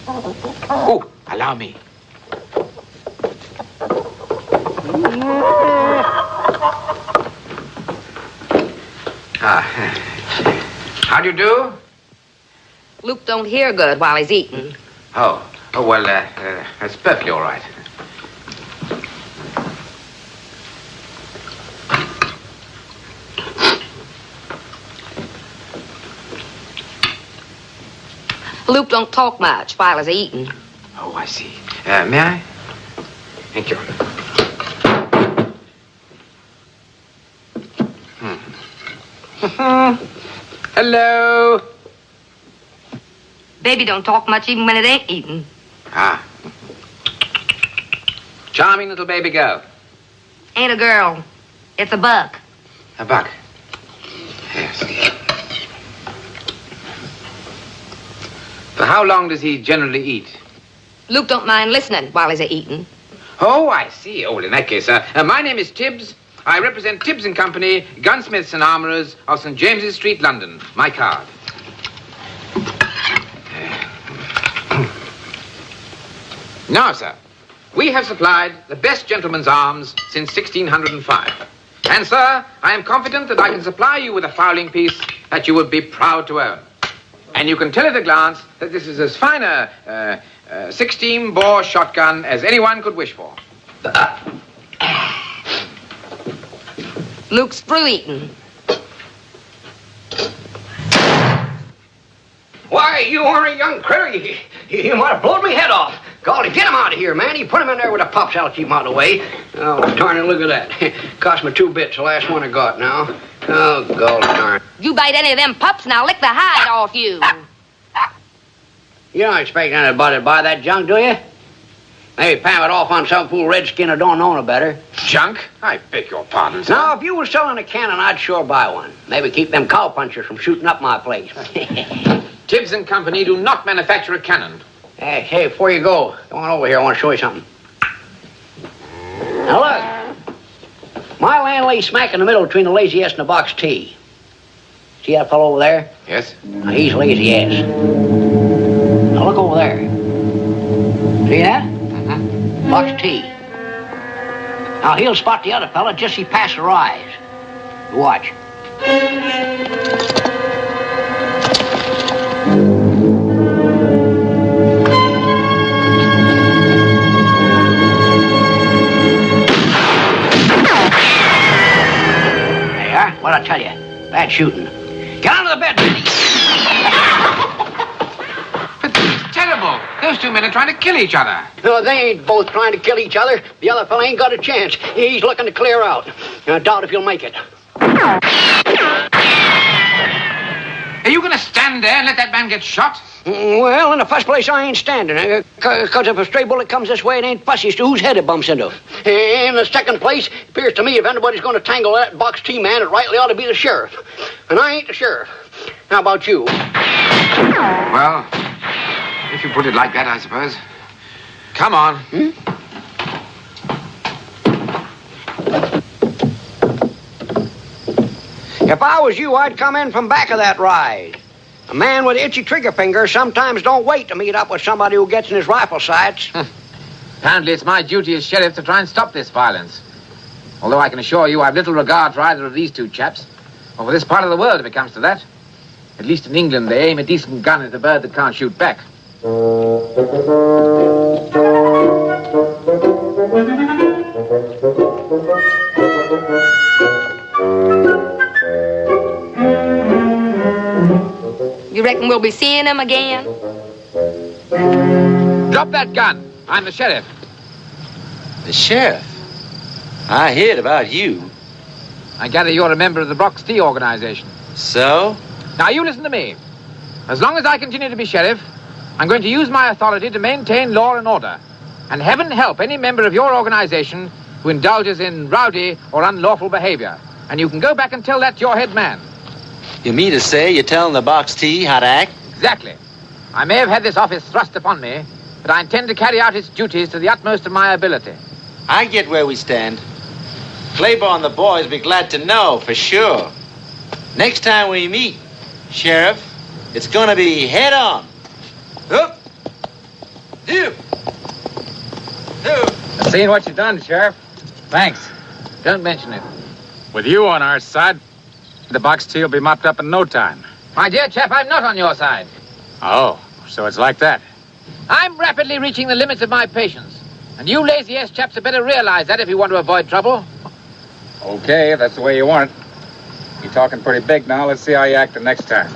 E: Oh, allow me. How do you do?
P: Luke don't hear good while he's eating.
E: Oh, well, that's perfectly all right.
P: Luke don't talk much while he's eating.
E: Oh, I see. May I? Thank you. Hello.
P: Baby don't talk much even when it ain't eating.
E: Ah. Charming little baby girl.
P: Ain't a girl. It's a buck.
E: A buck. Yes. For how long does he generally eat?
P: Luke don't mind listening while he's eating.
E: Oh, I see. Oh, well, in that case, my name is Tibbs. I represent Tibbs and Company, gunsmiths and armorers of St. James's Street, London. My card. Now, sir, We have supplied the best gentleman's arms since 1605. And, sir, I am confident that I can supply you with a fowling piece that you would be proud to own. And you can tell at a glance that this is as fine a 16-bore shotgun as anyone could wish for.
P: Luke's through eating.
C: Why, you ornery young critter, you might have blown me head off. Golly, get him out of here, man. You put him in there with the pups. I'll keep him out of the way. Oh, darn it, look at that. Cost me 2 bits, the last one I got now. Oh, golly darn.
P: You bite any of them pups, and I'll lick the hide off you.
C: You don't expect anybody to buy that junk, do you? Maybe palm it off on some fool redskin who don't know no better.
E: Junk? I beg your pardon, sir.
C: Now, if you was selling a cannon, I'd sure buy one. Maybe keep them cowpunchers from shooting up my place.
E: Tibbs and Company do not manufacture a cannon.
C: Hey, before you go, come on over here. I want to show you something. Now, look. My land lays smack in the middle between the lazy ass and the box T. See that fellow over there?
E: Yes.
C: Now, he's lazy ass. Now, look over there. See that? Mm-hmm. Box T. Now, he'll spot the other fella just as he passes her eyes. Watch. What'd I tell you? Bad shooting. Get under the bed, Benny.
E: But this is terrible. Those 2 men are trying to kill each other.
C: No, they ain't both trying to kill each other. The other fella ain't got a chance. He's looking to clear out. I doubt if he'll make it.
E: Are you going to stand there and let that man get shot?
C: Well, in the first place, I ain't standing. Because if a stray bullet comes this way, it ain't fussy as to whose head it bumps into. In the second place, it appears to me if anybody's going to tangle that box T man, it rightly ought to be the sheriff. And I ain't the sheriff. How about you?
E: Well, if you put it like that, I suppose. Come on.
C: If I was you, I'd come in from back of that ride. A man with itchy trigger fingers sometimes don't wait to meet up with somebody who gets in his rifle sights.
E: Apparently it's my duty as sheriff to try and stop this violence. Although I can assure you I've little regard for either of these 2 chaps, or for this part of the world if it comes to that. At least in England, they aim a decent gun at a bird that can't shoot back.
P: You reckon we'll be seeing him again?
E: Drop that gun. I'm the sheriff.
Q: The sheriff? I heard about you.
E: I gather you're a member of the Box T organization.
Q: So?
E: Now, you listen to me. As long as I continue to be sheriff, I'm going to use my authority to maintain law and order. And heaven help any member of your organization who indulges in rowdy or unlawful behavior. And you can go back and tell that to your head man.
Q: You mean to say you're telling the Box T how to act?
E: Exactly. I may have had this office thrust upon me, but I intend to carry out its duties to the utmost of my ability.
Q: I get where we stand. Claiborne and the boys will be glad to know, for sure. Next time we meet, Sheriff, it's gonna be head on. Up. Here.
N: I've seen what you've done, Sheriff. Thanks.
E: Don't mention it.
N: With you on our side, the Box T will be mopped up in no time.
E: My dear chap, I'm not on your side.
N: Oh, so it's like that.
E: I'm rapidly reaching the limits of my patience. And you lazy-ass chaps had better realize that if you want to avoid trouble.
N: Okay, if that's the way you want it. You're talking pretty big now. Let's see how you act the next time.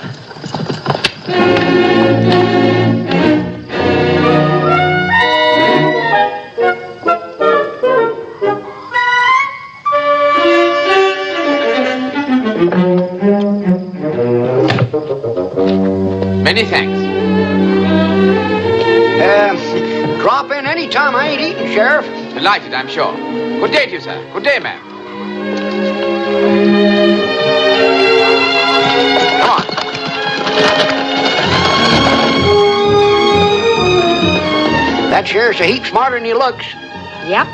E: Many thanks.
C: Drop in any time. I ain't eating, Sheriff.
E: Delighted, I'm sure. Good day to you, sir. Good day, ma'am. Come on.
C: That sheriff's a heap smarter than he looks.
P: Yep.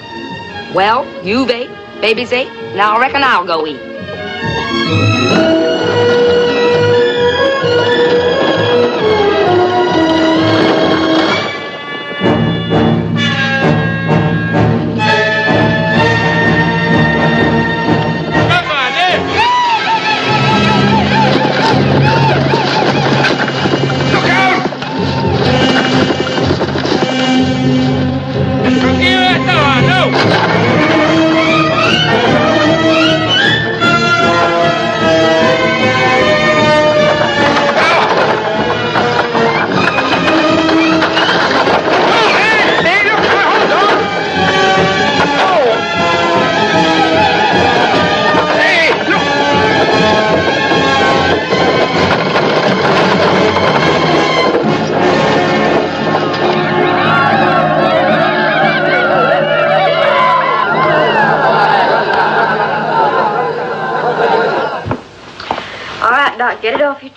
P: Well, you've ate, baby's ate, and I reckon I'll go eat.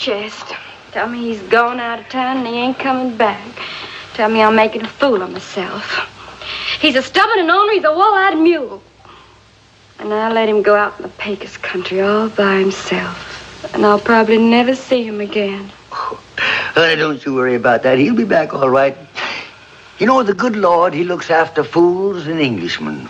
L: chest. Tell me he's gone out of town and he ain't coming back. Tell me I'm making a fool of myself. He's a stubborn and ornery, he's a wall-eyed mule. And I'll let him go out in the Pecos country all by himself. And I'll probably never see him again.
C: Don't you worry about that. He'll be back all right. You know, the good Lord, he looks after fools and Englishmen.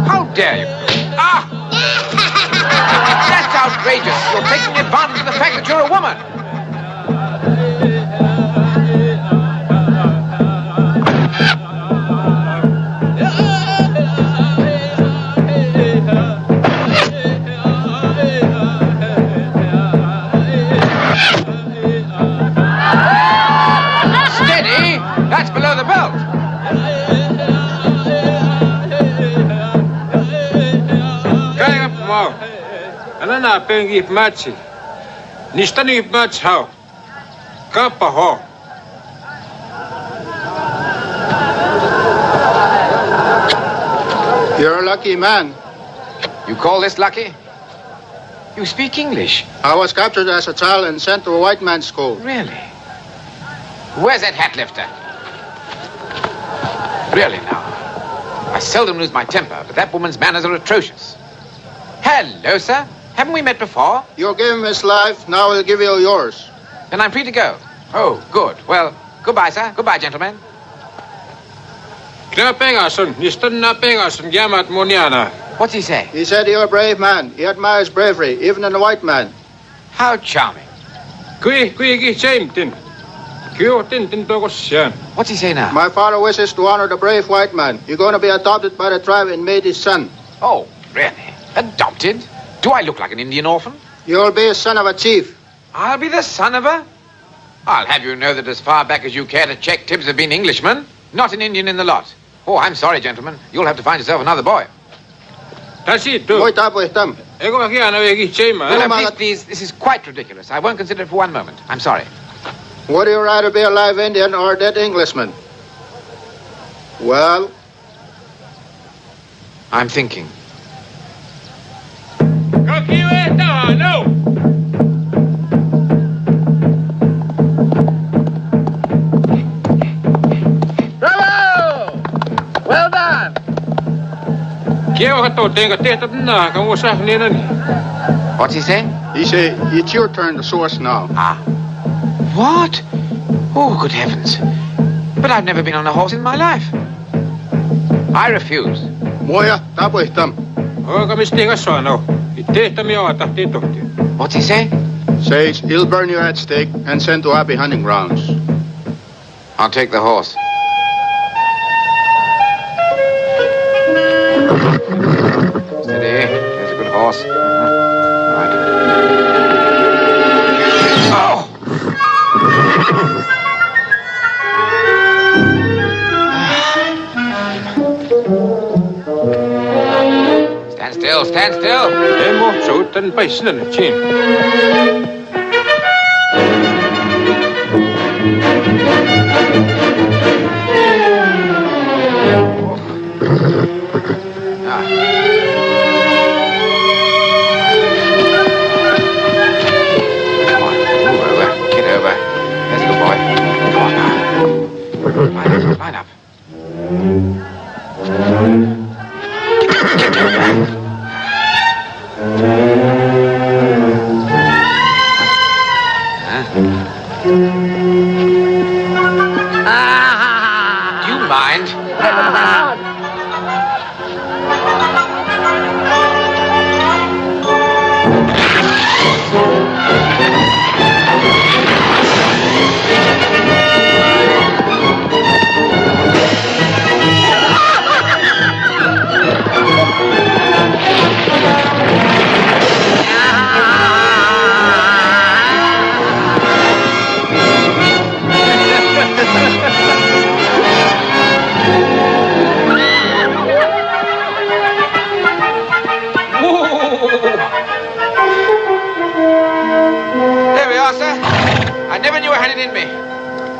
E: How dare you? Ah! That's outrageous. You're taking advantage of the fact that you're a woman. Steady! That's below the belt.
R: Anana pengi matchi. Nistani match how. Kappa ho.
O: You're a lucky man.
E: You call this lucky? You speak English.
O: I was captured as a child and sent to a white man's school.
E: Really? Where's that hat lifter? Really now. I seldom lose my temper, but that woman's manners are atrocious. Hello, sir. Haven't we met before?
O: You gave him his life, now he'll give you yours.
E: Then I'm free to go. Oh, good. Well, goodbye, sir. Goodbye, gentlemen. What's he say?
O: He said you're a brave man. He admires bravery, even in a white man.
E: How charming. What's he say now?
O: My father wishes to honor the brave white man. You're going to be adopted by the tribe and made his son.
E: Oh, really? Adopted? Do I look like an Indian orphan?
O: You'll be a son of a chief.
E: I'll be the son of a... I'll have you know that as far back as you care to check, Tibbs have been Englishmen. Not an Indian in the lot. Oh, I'm sorry, gentlemen. You'll have to find yourself another boy.
R: That's it,
E: No, please. This is quite ridiculous. I won't consider it for one moment. I'm sorry.
O: Would you rather be a live Indian or a dead Englishman? Well...
E: I'm thinking.
R: No!
E: Bravo! Well done! What's he saying?
O: He say, it's your turn to source now.
E: Ah. What? Oh, good heavens. But I've never been on a horse in my life. I refuse.
O: Moja, tapuihtam.
E: What's he saying?
O: Says he'll burn you at stake and send to happy hunting grounds.
E: I'll take the horse. Steady. There's a good horse. Right. Oh! Stand still, stand still. Line up. Get over. Do you mind?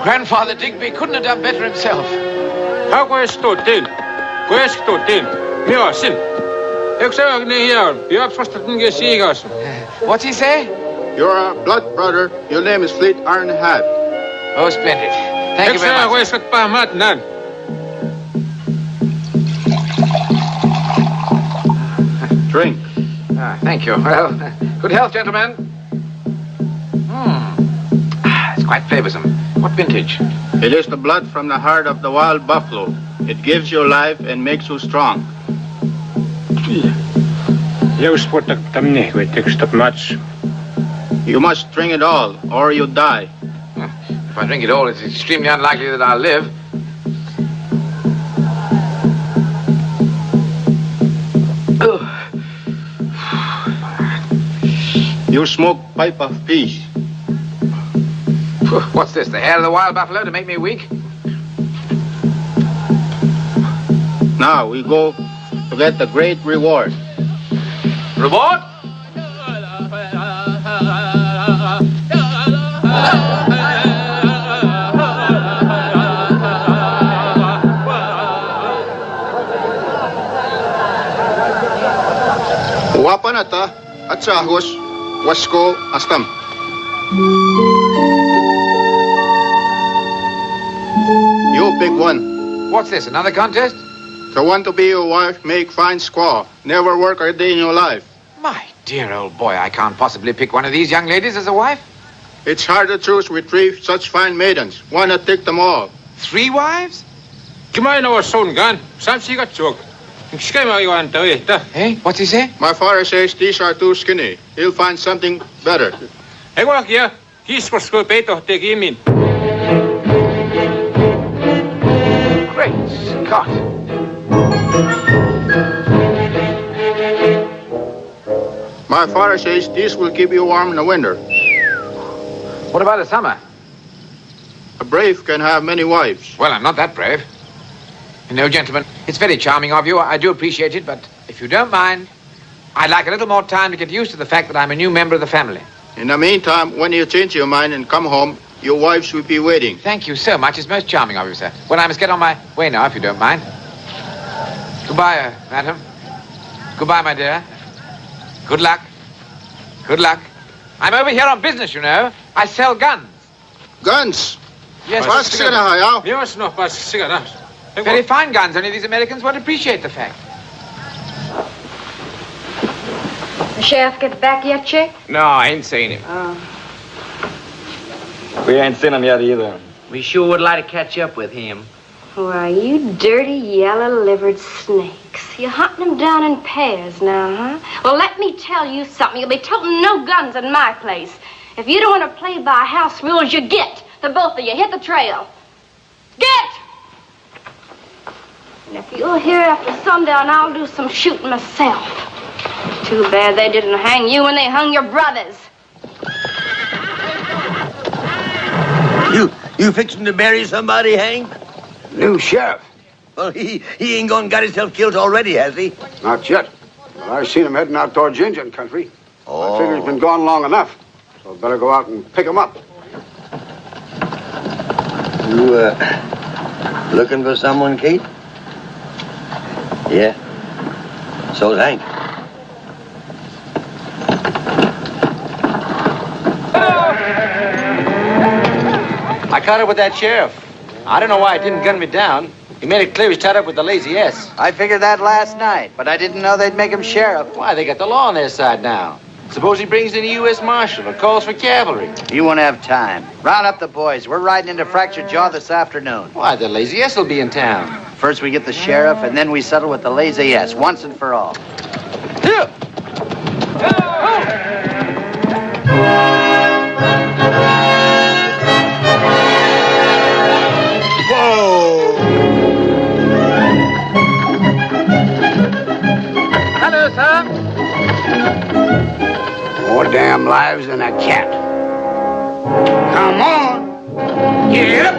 E: Grandfather Digby couldn't have done better himself.
R: How questo tin? Questo tin? Miosin.
E: What's he say?
O: You're a blood brother. Your name is Fleet Ironhat.
E: Oh, splendid. Thank you very much.
O: Drink.
E: Thank you. Well, good health, gentlemen. It's quite flavorsome. What vintage?
O: It is the blood from the heart of the wild buffalo. It gives you life and makes you strong. You must drink it all, or you die.
E: If I drink it all, it's extremely unlikely that I'll live.
O: You smoke pipe of peace.
E: What's this, the hair of the wild buffalo to make me weak?
O: Now we go to get the great reward.
E: Reward?
O: Wapa na ta at sahos wasko astam. You pick one.
E: What's this, another contest?
O: The one to be your wife, make fine squaw. Never work a day in your life.
E: My dear old boy, I can't possibly pick one of these young ladies as a wife.
O: It's hard to choose with 3 such fine maidens. Why not take them all?
E: 3 wives?
R: Hey,
E: what's he say?
O: My father says these are too skinny. He'll find something better.
E: Great Scott.
O: My father says these will keep you warm in the winter.
E: What about the summer?
O: A brave can have many wives.
E: Well, I'm not that brave. You know, gentlemen, it's very charming of you. I do appreciate it, but if you don't mind, I'd like a little more time to get used to the fact that I'm a new member of the family.
O: In the meantime, when you change your mind and come home, your wives will be waiting.
E: Thank you so much. It's most charming of you, sir. Well, I must get on my way now, if you don't mind. Goodbye, madam. Goodbye, my dear. Good luck. Good luck. I'm over here on business, you know. I sell guns.
O: Guns?
E: Yes. Very fine guns. Only these Americans won't appreciate the fact.
L: The sheriff get back yet, Chick?
Q: No, I ain't seen him.
L: Oh.
J: We ain't seen him yet either.
I: We sure would like to catch up with him.
L: Why, you dirty, yellow-livered snakes. You're hunting them down in pairs now, huh? Well, let me tell you something. You'll be toting no guns in my place. If you don't want to play by house rules, you get. The both of you. Hit the trail. Get! And if you're here after sundown, I'll do some shooting myself. Too bad they didn't hang you when they hung your brothers.
C: You fixing to bury somebody, Hank?
O: New sheriff.
C: Well, he ain't gone and got himself killed already, has he?
O: Not yet. Well, I seen him heading out towards Indian country.
C: Oh.
O: I figure he's been gone long enough. So better go out and pick him up.
C: You, looking for someone, Kate? Yeah. So's Hank.
Q: I caught up with that sheriff. I don't know why he didn't gun me down. He made it clear he's tied up with the Lazy S.
I: I figured that last night, but I didn't know they'd make him sheriff.
Q: Why, they got the law on their side now. Suppose he brings in a U.S. Marshal or calls for cavalry.
I: You won't have time. Round up the boys. We're riding into Fractured Jaw this afternoon.
Q: Why, the Lazy S will be in town.
I: First we get the sheriff, and then we settle with the Lazy S, once and for all.
Q: Here!
E: Hello, sir.
O: More damn lives than a cat. Come on. Get up.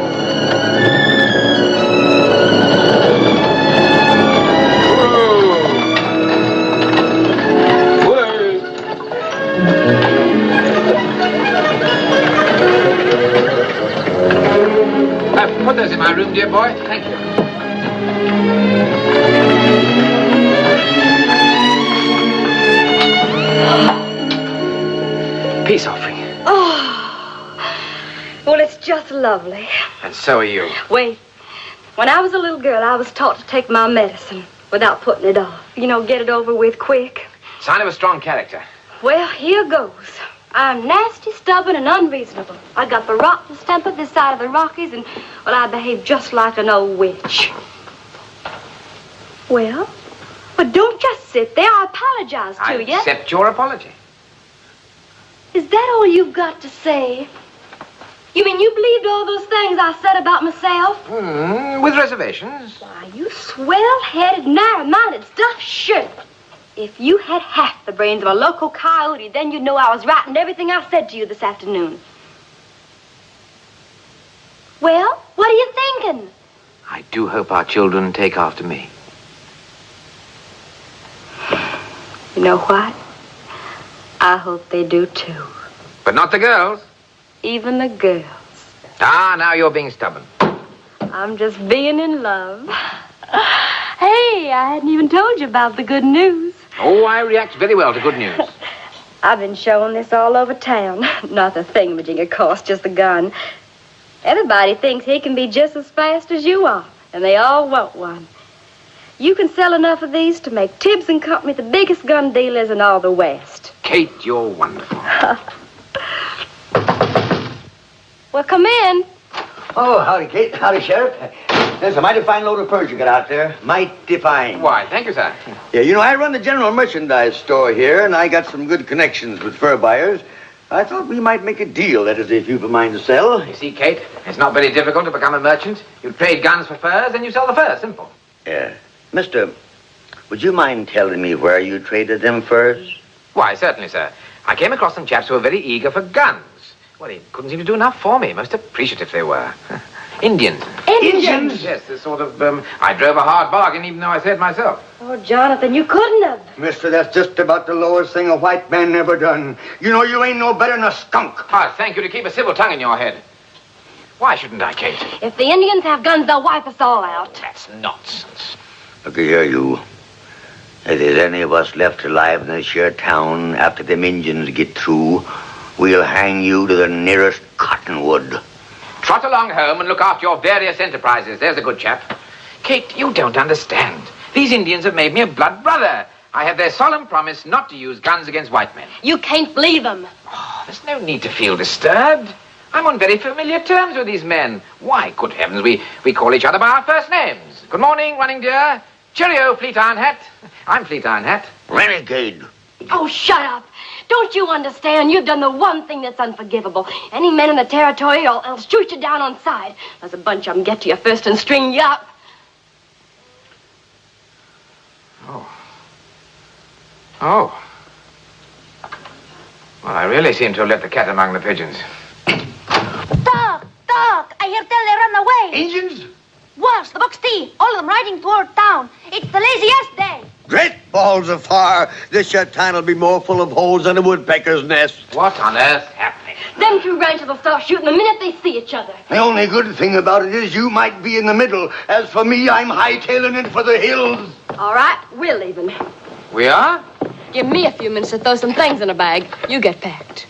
E: Put those in my room, dear boy. Thank you. Peace offering.
L: Oh, well, it's just lovely.
E: And so are you.
L: Wait. When I was a little girl, I was taught to take my medicine without putting it off. You know, get it over with quick.
E: Sign of a strong character.
L: Well, here goes. I'm nasty, stubborn, and unreasonable. I got the rottenest temper this side of the Rockies, and, well, I behave just like an old witch. Well, don't just sit there. I apologize to you.
E: I accept your apology.
L: Is that all you've got to say? You mean you believed all those things I said about myself?
E: With reservations.
L: Why, you swell-headed, narrow-minded stuff, sure. If you had half the brains of a local coyote, then you'd know I was right in everything I said to you this afternoon. Well, what are you thinking?
E: I do hope our children take after me.
L: You know what? I hope they do, too.
E: But not the girls.
L: Even the girls.
E: Ah, now you're being stubborn.
L: I'm just being in love. Hey, I hadn't even told you about the good news.
E: Oh, I react very well to good news.
L: I've been showing this all over town. Not the thingamajig, of course, just the gun. Everybody thinks he can be just as fast as you are, and they all want one. You can sell enough of these to make Tibbs and Company the biggest gun dealers in all the West.
E: Kate, you're wonderful.
L: Well, come in.
C: Oh, howdy, Kate. Howdy, Sheriff. There's a mighty fine load of furs you got out there. Mighty fine.
E: Why, thank you, sir.
C: Yeah, you know, I run the general merchandise store here, and I got some good connections with fur buyers. I thought we might make a deal, that is, if you've a mind to sell.
E: You see, Kate, it's not very difficult to become a merchant. You trade guns for furs, and you sell the furs. Simple.
C: Yeah. Mister, would you mind telling me where you traded them furs?
E: Why, certainly, sir. I came across some chaps who were very eager for guns. Well, they couldn't seem to do enough for me. Most appreciative they were. Indians.
L: Indians?
E: Yes, this sort of, I drove a hard bargain, even though I said myself.
L: Oh, Jonathan, you couldn't have.
O: Mister, that's just about the lowest thing a white man ever done. You know you ain't no better than a skunk.
E: Ah, thank you to keep a civil tongue in your head. Why shouldn't I, Kate?
L: If the Indians have guns, they'll wipe us all out.
E: That's nonsense.
C: Looky here, you. If there's any of us left alive in this here town after them Indians get through, we'll hang you to the nearest cottonwood.
E: Trot along home and look after your various enterprises. There's a good chap. Kate, you don't understand. These Indians have made me a blood brother. I have their solemn promise not to use guns against white men.
L: You can't believe them.
E: Oh, there's no need to feel disturbed. I'm on very familiar terms with these men. Why, good heavens, we call each other by our first names. Good morning, Running Deer. Cheerio, Fleet Iron Hat. I'm Fleet Iron Hat.
C: Renegade.
L: Oh, shut up. Don't you understand? You've done the one thing that's unforgivable. Any men in the territory will shoot you down on sight. There's a bunch of them get to you first and string you up.
E: Oh. Well, I really seem to have let the cat among the pigeons.
K: Doc! I hear tell they run away.
C: Indians?
K: Worse, the Buck's T. All of them riding toward town. It's the laziest day.
C: Great balls of fire. This here town will be more full of holes than a woodpecker's nest.
E: What on earth's happening?
L: Them two ranchers will start shooting the minute they see each other.
O: The only good thing about it is you might be in the middle. As for me, I'm hightailing it for the hills.
L: All right, we're leaving.
E: We are?
L: Give me a few minutes to throw some things in a bag. You get packed.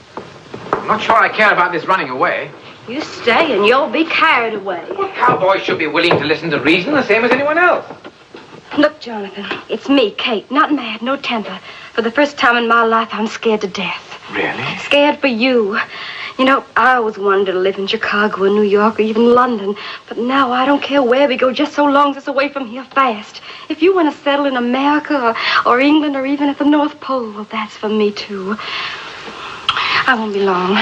E: I'm not sure I care about this running away.
L: You stay and you'll be carried away.
E: Well, cowboys should be willing to listen to reason the same as anyone else.
L: Look, Jonathan, it's me, Kate. Not mad, no temper. For the first time in my life, I'm scared to death.
E: Really?
L: Scared for you. You know, I always wanted to live in Chicago or New York or even London. But now I don't care where we go, just so long as it's away from here fast. If you want to settle in America or England or even at the North Pole, well, that's for me, too. I won't be long.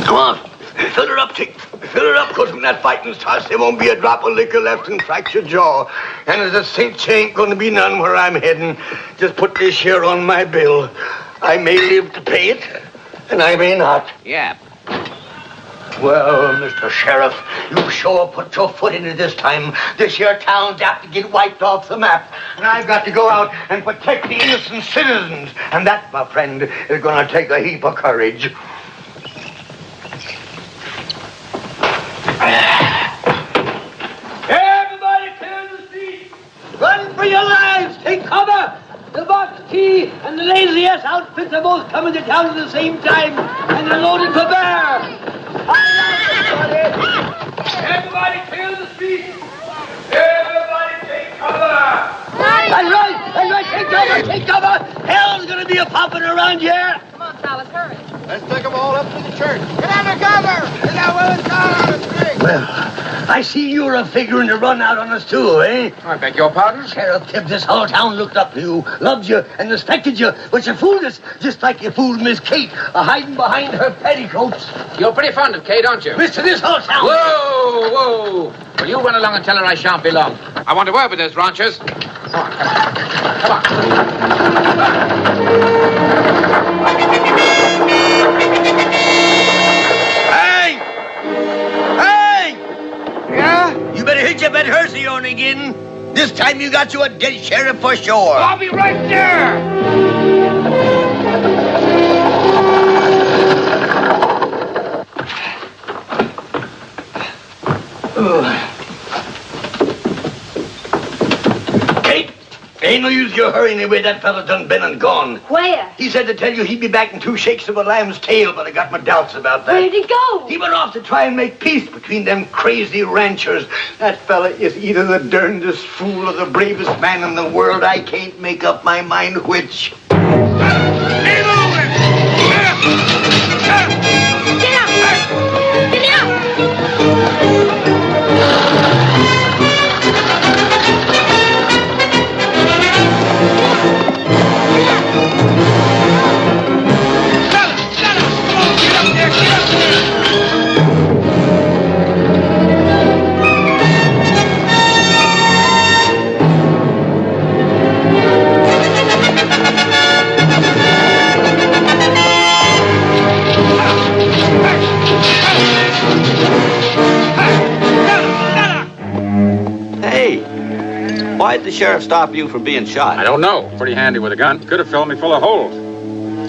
C: Come on. Fill her up, Tick. Fill her up, because when that fighting starts, there won't be a drop of liquor left and crack your jaw. And as a cinch, ain't going to be none where I'm heading. Just put this here on my bill. I may live to pay it, and I may not.
E: Yeah.
C: Well, Mr. Sheriff, you sure put your foot in it this time. This here town's apt to get wiped off the map. And I've got to go out and protect the innocent citizens. And that, my friend, is going to take a heap of courage. coming to town at the same time, and they're loading for bear.
E: Everybody clear the street. Everybody take cover.
C: That's right, take cover. Hell's gonna be a popping around here.
L: Come on, fellas, hurry.
E: Let's take them all up to the church. Get under cover. Get that Willis car on the street.
C: Well, I see you're a figuring to run out on us too, eh?
N: I beg your pardon?
C: Sheriff Tibbs, this whole town looked up to you, loved you, and respected you, but you fooled us, just like you fooled Miss Kate, hiding behind her petticoats.
N: You're pretty fond of Kate, aren't you?
C: Mister, this whole town...
N: Whoa! Well, you run along and tell her I shan't be long. I want to work with those ranchers. Come on.
C: Hey! Yeah? You better hit your bed hearsey on again. This time you got you a dead sheriff for sure.
E: I'll be right there.
C: Kate, ain't no use you hurrying away. That fella's done been and gone.
L: Where?
C: He said to tell you he'd be back in 2 shakes of a lamb's tail, but I got my doubts about that.
L: Where'd he go?
C: He went off to try and make peace between them crazy ranchers. That fella is either the darndest fool or the bravest man in the world. I can't make up my mind which.
L: Get up! Get up!
J: Why'd the sheriff stop you from being shot?
N: I don't know. Pretty handy with a gun. Could have filled me full of holes.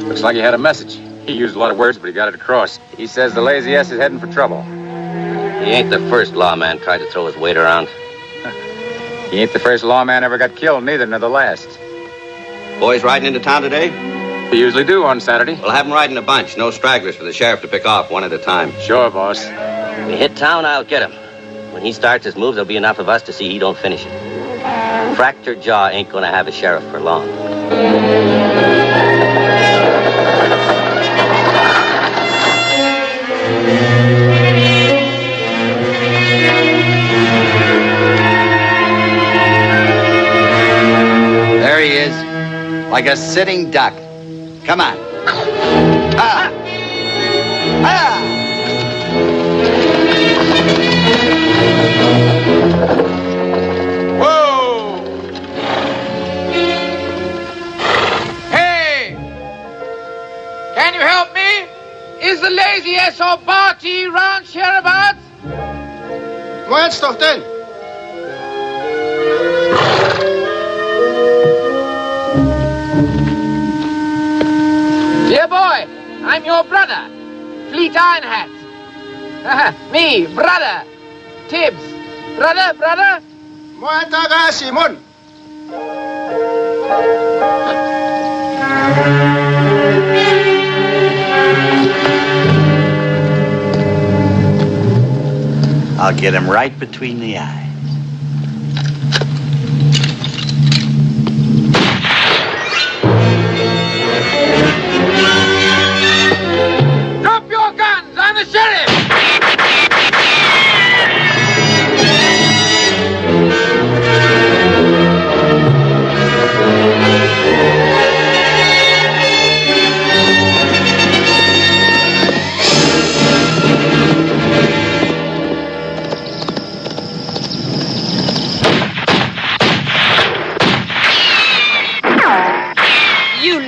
N: Looks like he had a message. He used a lot of words, but he got it across. He says the Lazy S is heading for trouble.
J: He ain't the first lawman tried to throw his weight around.
N: He ain't the first lawman ever got killed, neither nor the last.
J: Boys riding into town today?
N: We usually do on Saturday.
J: We'll have them riding a bunch. No stragglers for the sheriff to pick off one at a time.
N: Sure, boss.
J: When we hit town, I'll get him. When he starts his moves, there'll be enough of us to see he don't finish it. Fractured jaw ain't gonna have a sheriff for long.
I: There he is, like a sitting duck. Come on. Ah! Ah!
E: Can you help me? Is the Lazy S or Barty round hereabouts?
H: Wo jetzt doch denn?
E: Dear boy, I'm your brother, Fleet Ironhat. Me, brother, Tibbs. Brother?
H: Moin Tag, Simon.
I: I'll get him right between the eyes.
E: Drop your guns! I'm the sheriff!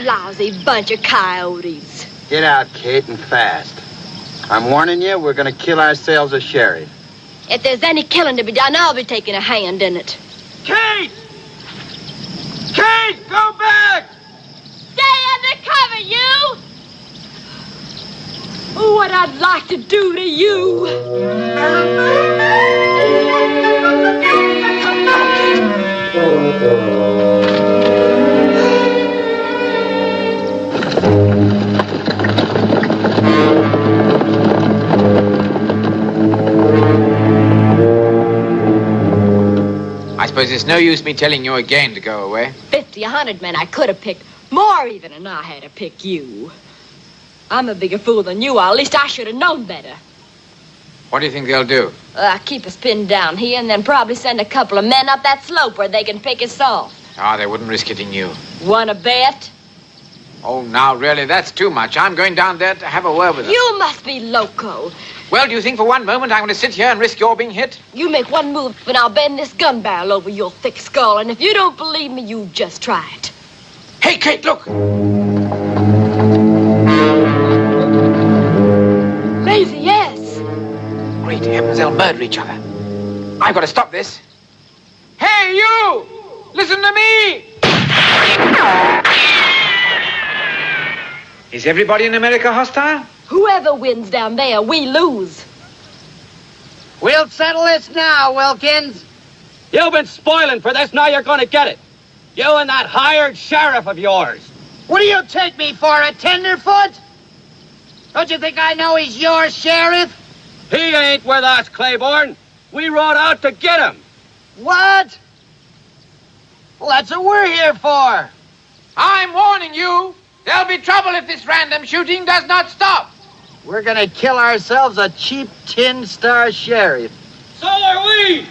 L: Lousy bunch of coyotes.
I: Get out, Kate, and fast. I'm warning you, we're gonna kill ourselves a sheriff.
L: If there's any killing to be done, I'll be taking a hand in it.
E: Kate! Kate, go back!
L: Stay under cover, you! What I'd like to do to you.
E: suppose it's no use me telling you again to go away.
A: 50, 100 men I could have picked. More even than I had to pick you. I'm a bigger fool than you are. At least I should have known better.
E: What do you think they'll do?
A: Keep us pinned down here and then probably send a couple of men up that slope where they can pick us off.
E: They wouldn't risk hitting you.
A: Wanna bet?
E: Oh, now, really, that's too much. I'm going down there to have a word with them.
A: You must be loco.
E: Well, do you think for one moment I'm going to sit here and risk your being hit?
A: You make one move and I'll bend this gun barrel over your thick skull. And if you don't believe me, you just try it.
E: Hey, Kate, look!
A: Lazy, yes.
E: Great heavens, they'll murder each other. I've got to stop this. Hey, you! Listen to me! Is everybody in America hostile?
A: Whoever wins down there, we lose.
I: We'll settle this now, Wilkins.
J: You've been spoiling for this, now you're going to get it. You and that hired sheriff of yours.
I: What do you take me for, a tenderfoot? Don't you think I know he's your sheriff?
J: He ain't with us, Claiborne. We rode out to get him.
I: What? Well, that's what we're here for.
E: I'm warning you. There'll be trouble if this random shooting does not stop.
I: We're gonna kill ourselves a cheap tin-star sheriff.
J: So are we.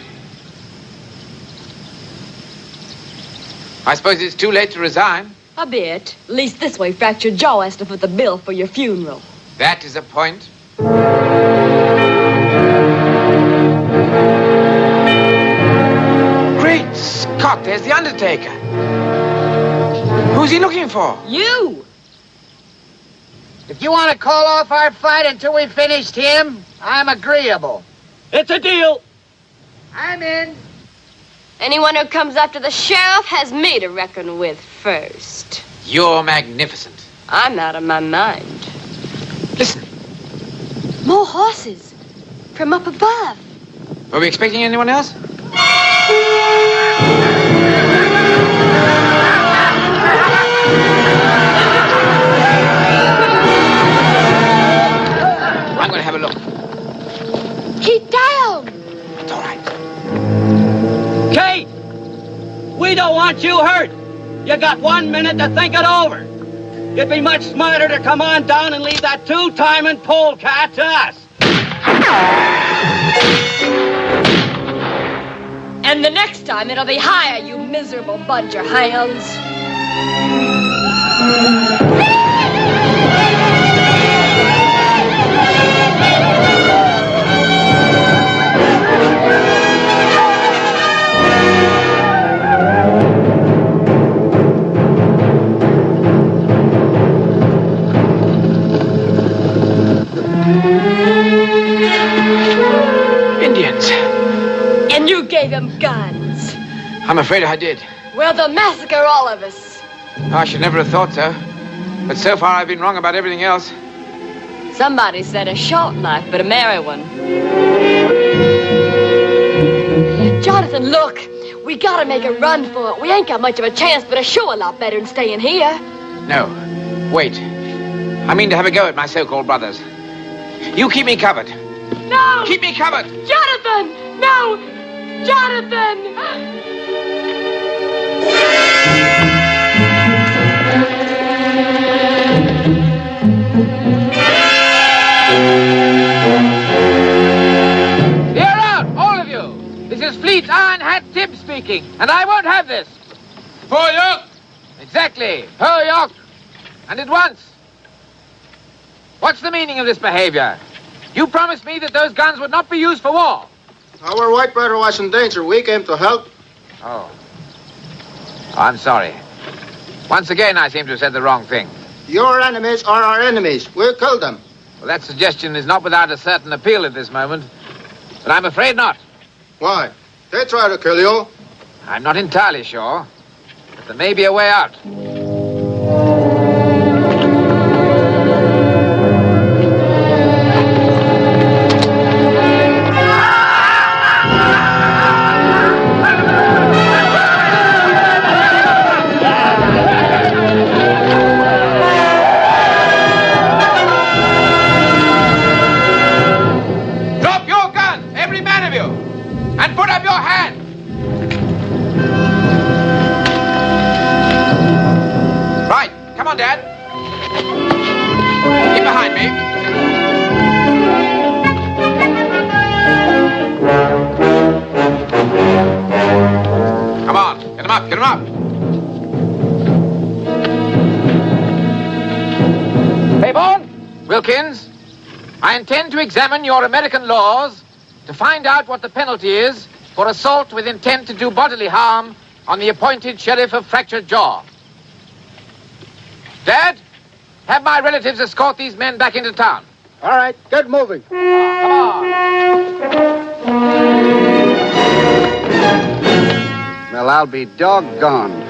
E: I suppose it's too late to resign.
A: A bit. At least this way, fractured jaw has to foot the bill for your funeral.
E: That is a point. Great Scott, there's the Undertaker. Who's he looking for?
A: You!
I: If you want to call off our fight until we finished him, I'm agreeable.
J: It's a deal.
I: I'm in.
A: Anyone who comes after the sheriff has me to reckon with first.
E: You're magnificent.
A: I'm out of my mind.
E: Listen.
A: More horses. From up above.
E: Were we expecting anyone else? I'm going to have a look.
A: Keep down.
E: It's all right.
J: Kate, we don't want you hurt. You got 1 minute to think it over. It'd be much smarter to come on down and leave that two-timing polecat to us.
A: And the next time it'll be higher, you miserable bunch of hounds.
E: Indians.
A: And you gave him guns.
E: I'm afraid I did.
A: Well, they'll massacre all of us.
E: I should never have thought so. But so far I've been wrong about everything else.
A: Somebody said a short life, but a merry one. Jonathan, look. We gotta make a run for it. We ain't got much of a chance, but it's sure a lot better than staying here.
E: No. Wait. I mean to have a go at my so-called brothers. You keep me covered.
A: No!
E: Keep me covered!
A: Jonathan! No! Jonathan!
E: Hear out, all of you! This is Fleet Iron Hat Tibbs speaking, and I won't have this.
R: Ho York!
E: Exactly. Ho York! And at once. What's the meaning of this behavior? You promised me that those guns would not be used for war.
H: Our white brother was in danger. We came to help.
E: Oh. I'm sorry. Once again, I seem to have said the wrong thing.
H: Your enemies are our enemies. We'll kill them.
E: Well, that suggestion is not without a certain appeal at this moment. But I'm afraid not.
H: Why? They try to kill you.
E: I'm not entirely sure. But there may be a way out. I intend to examine your American laws to find out what the penalty is for assault with intent to do bodily harm on the appointed sheriff of Fractured Jaw. Dad, have my relatives escort these men back into town.
O: All right, get moving.
E: Come on.
O: Well, I'll be doggone.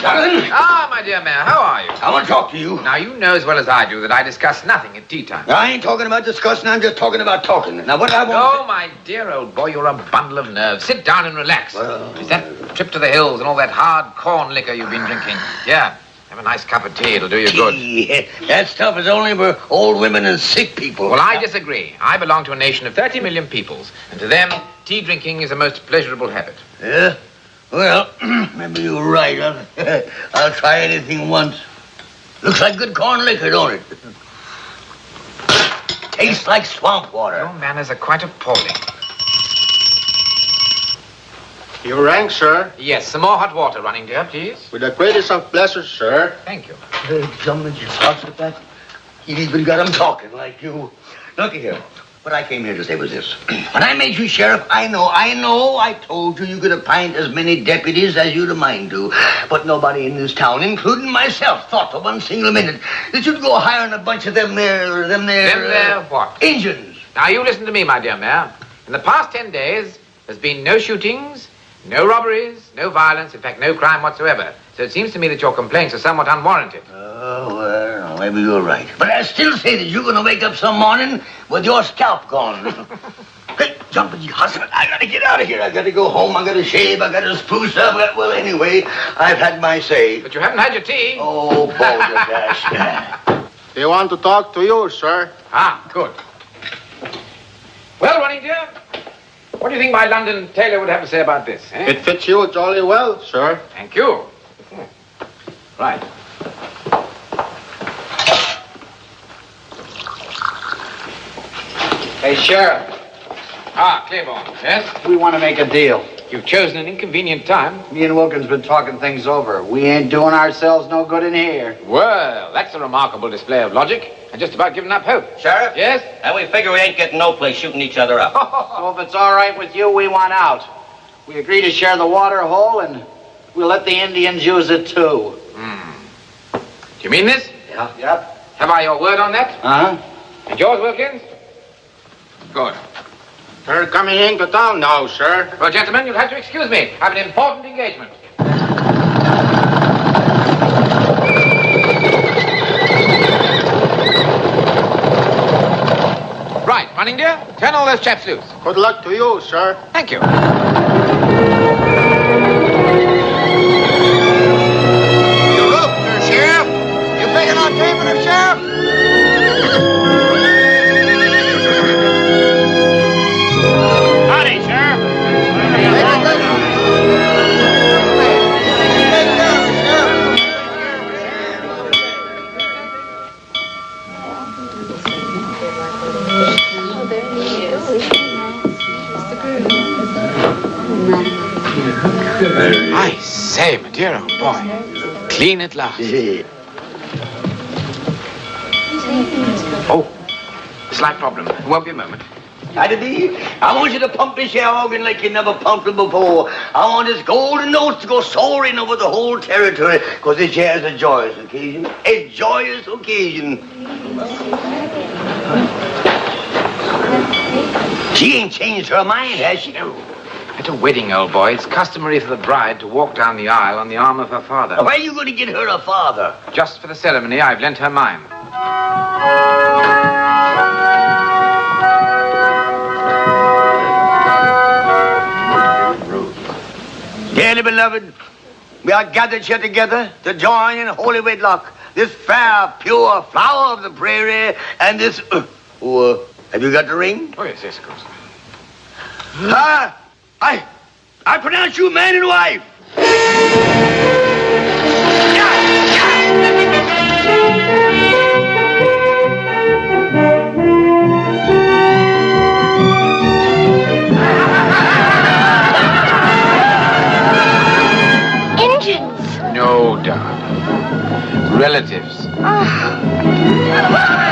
H: Jonathan?
E: Ah, my dear Mayor, how are you?
H: I want to talk to you.
E: Now, you know as well as I do that I discuss nothing at tea time.
H: I ain't talking about discussing, I'm just talking about talking. Now, what I want
E: Oh, my dear old boy, you're a bundle of nerves. Sit down and relax. It's that trip to the hills and all that hard corn liquor you've been drinking. Yeah, have a nice cup of tea. It'll do you good.
C: Yeah, that stuff is only for old women and sick people.
E: Well, I disagree. I belong to a nation of 30 million peoples, and to them, tea drinking is a most pleasurable habit.
C: Yeah? Well, maybe you're right. I'll try anything once. Looks like good corn liquor, don't it? Tastes like swamp water.
E: Your manners are quite appalling.
H: You rang, sir?
E: Yes, some more hot water running, dear, please.
H: With the greatest of pleasure, sir.
E: Thank you.
C: Jumping your thoughts with that? You've even got 'em talking like you. Look here. What I came here to say was this. When I made you sheriff, I know, I told you could appoint as many deputies as you'd a mind to. But nobody in this town, including myself, thought for one single minute that you'd go hiring a bunch of them there
E: what?
C: Injuns.
E: Now, you listen to me, my dear Mayor. In the past 10 days, there's been no shootings, no robberies, no violence, in fact, no crime whatsoever. So it seems to me that your complaints are somewhat unwarranted.
C: Oh, well, maybe you're right. But I still say that you're going to wake up some morning with your scalp gone. Hey, jumping husband, I got to get out of here. I got to go home. I got to shave. I got to spruce up. Well, anyway, I've had my say.
E: But you haven't had your tea.
C: Oh, balderdash.
H: They want to talk to you, sir.
E: Ah, good. Well, Ronnie, dear, what do you think my London tailor would have to say about this? Eh?
H: It fits you jolly well, sir.
E: Thank you. Right.
I: Hey, Sheriff.
E: Ah, Claiborne, yes?
I: We want to make a deal.
E: You've chosen an inconvenient time.
I: Me and Wilkins been talking things over. We ain't doing ourselves no good in here.
E: Well, that's a remarkable display of logic. And just about given up hope.
S: Sheriff?
E: Yes?
S: And we figure we ain't getting no place shooting each other up.
I: So if it's all right with you, we want out. We agree to share the water hole, and we'll let the Indians use it, too.
E: Do you mean this?
I: Yeah. Yep.
E: Have I your word on that?
I: Uh-huh.
E: And yours, Wilkins? Good.
H: They're coming into town now, sir.
E: Well, gentlemen, you'll have to excuse me. I have an important engagement. Right, Running dear, turn all those chaps loose.
H: Good luck to you, sir.
E: Thank you.
C: You're up there, Sheriff. You picking on taping her, Sheriff?
M: Howdy, Sheriff.
E: I say, my dear old boy. Clean at last. Oh, slight problem. It won't be a moment.
C: I want you to pump this here organ like you never pumped it before. I want this golden notes to go soaring over the whole territory, because this here is a joyous occasion. A joyous occasion. She ain't changed her mind, has she?
E: No. At a wedding, old boy, it's customary for the bride to walk down the aisle on the arm of her father.
C: Why are you going to get her a father?
E: Just for the ceremony, I've lent her mine.
C: Dearly beloved, we are gathered here together to join in holy wedlock, this fair, pure flower of the prairie, and this... have you got the ring?
E: Oh, yes, of course.
C: I pronounce you man and wife.
E: No, darling. Relatives.
L: Oh.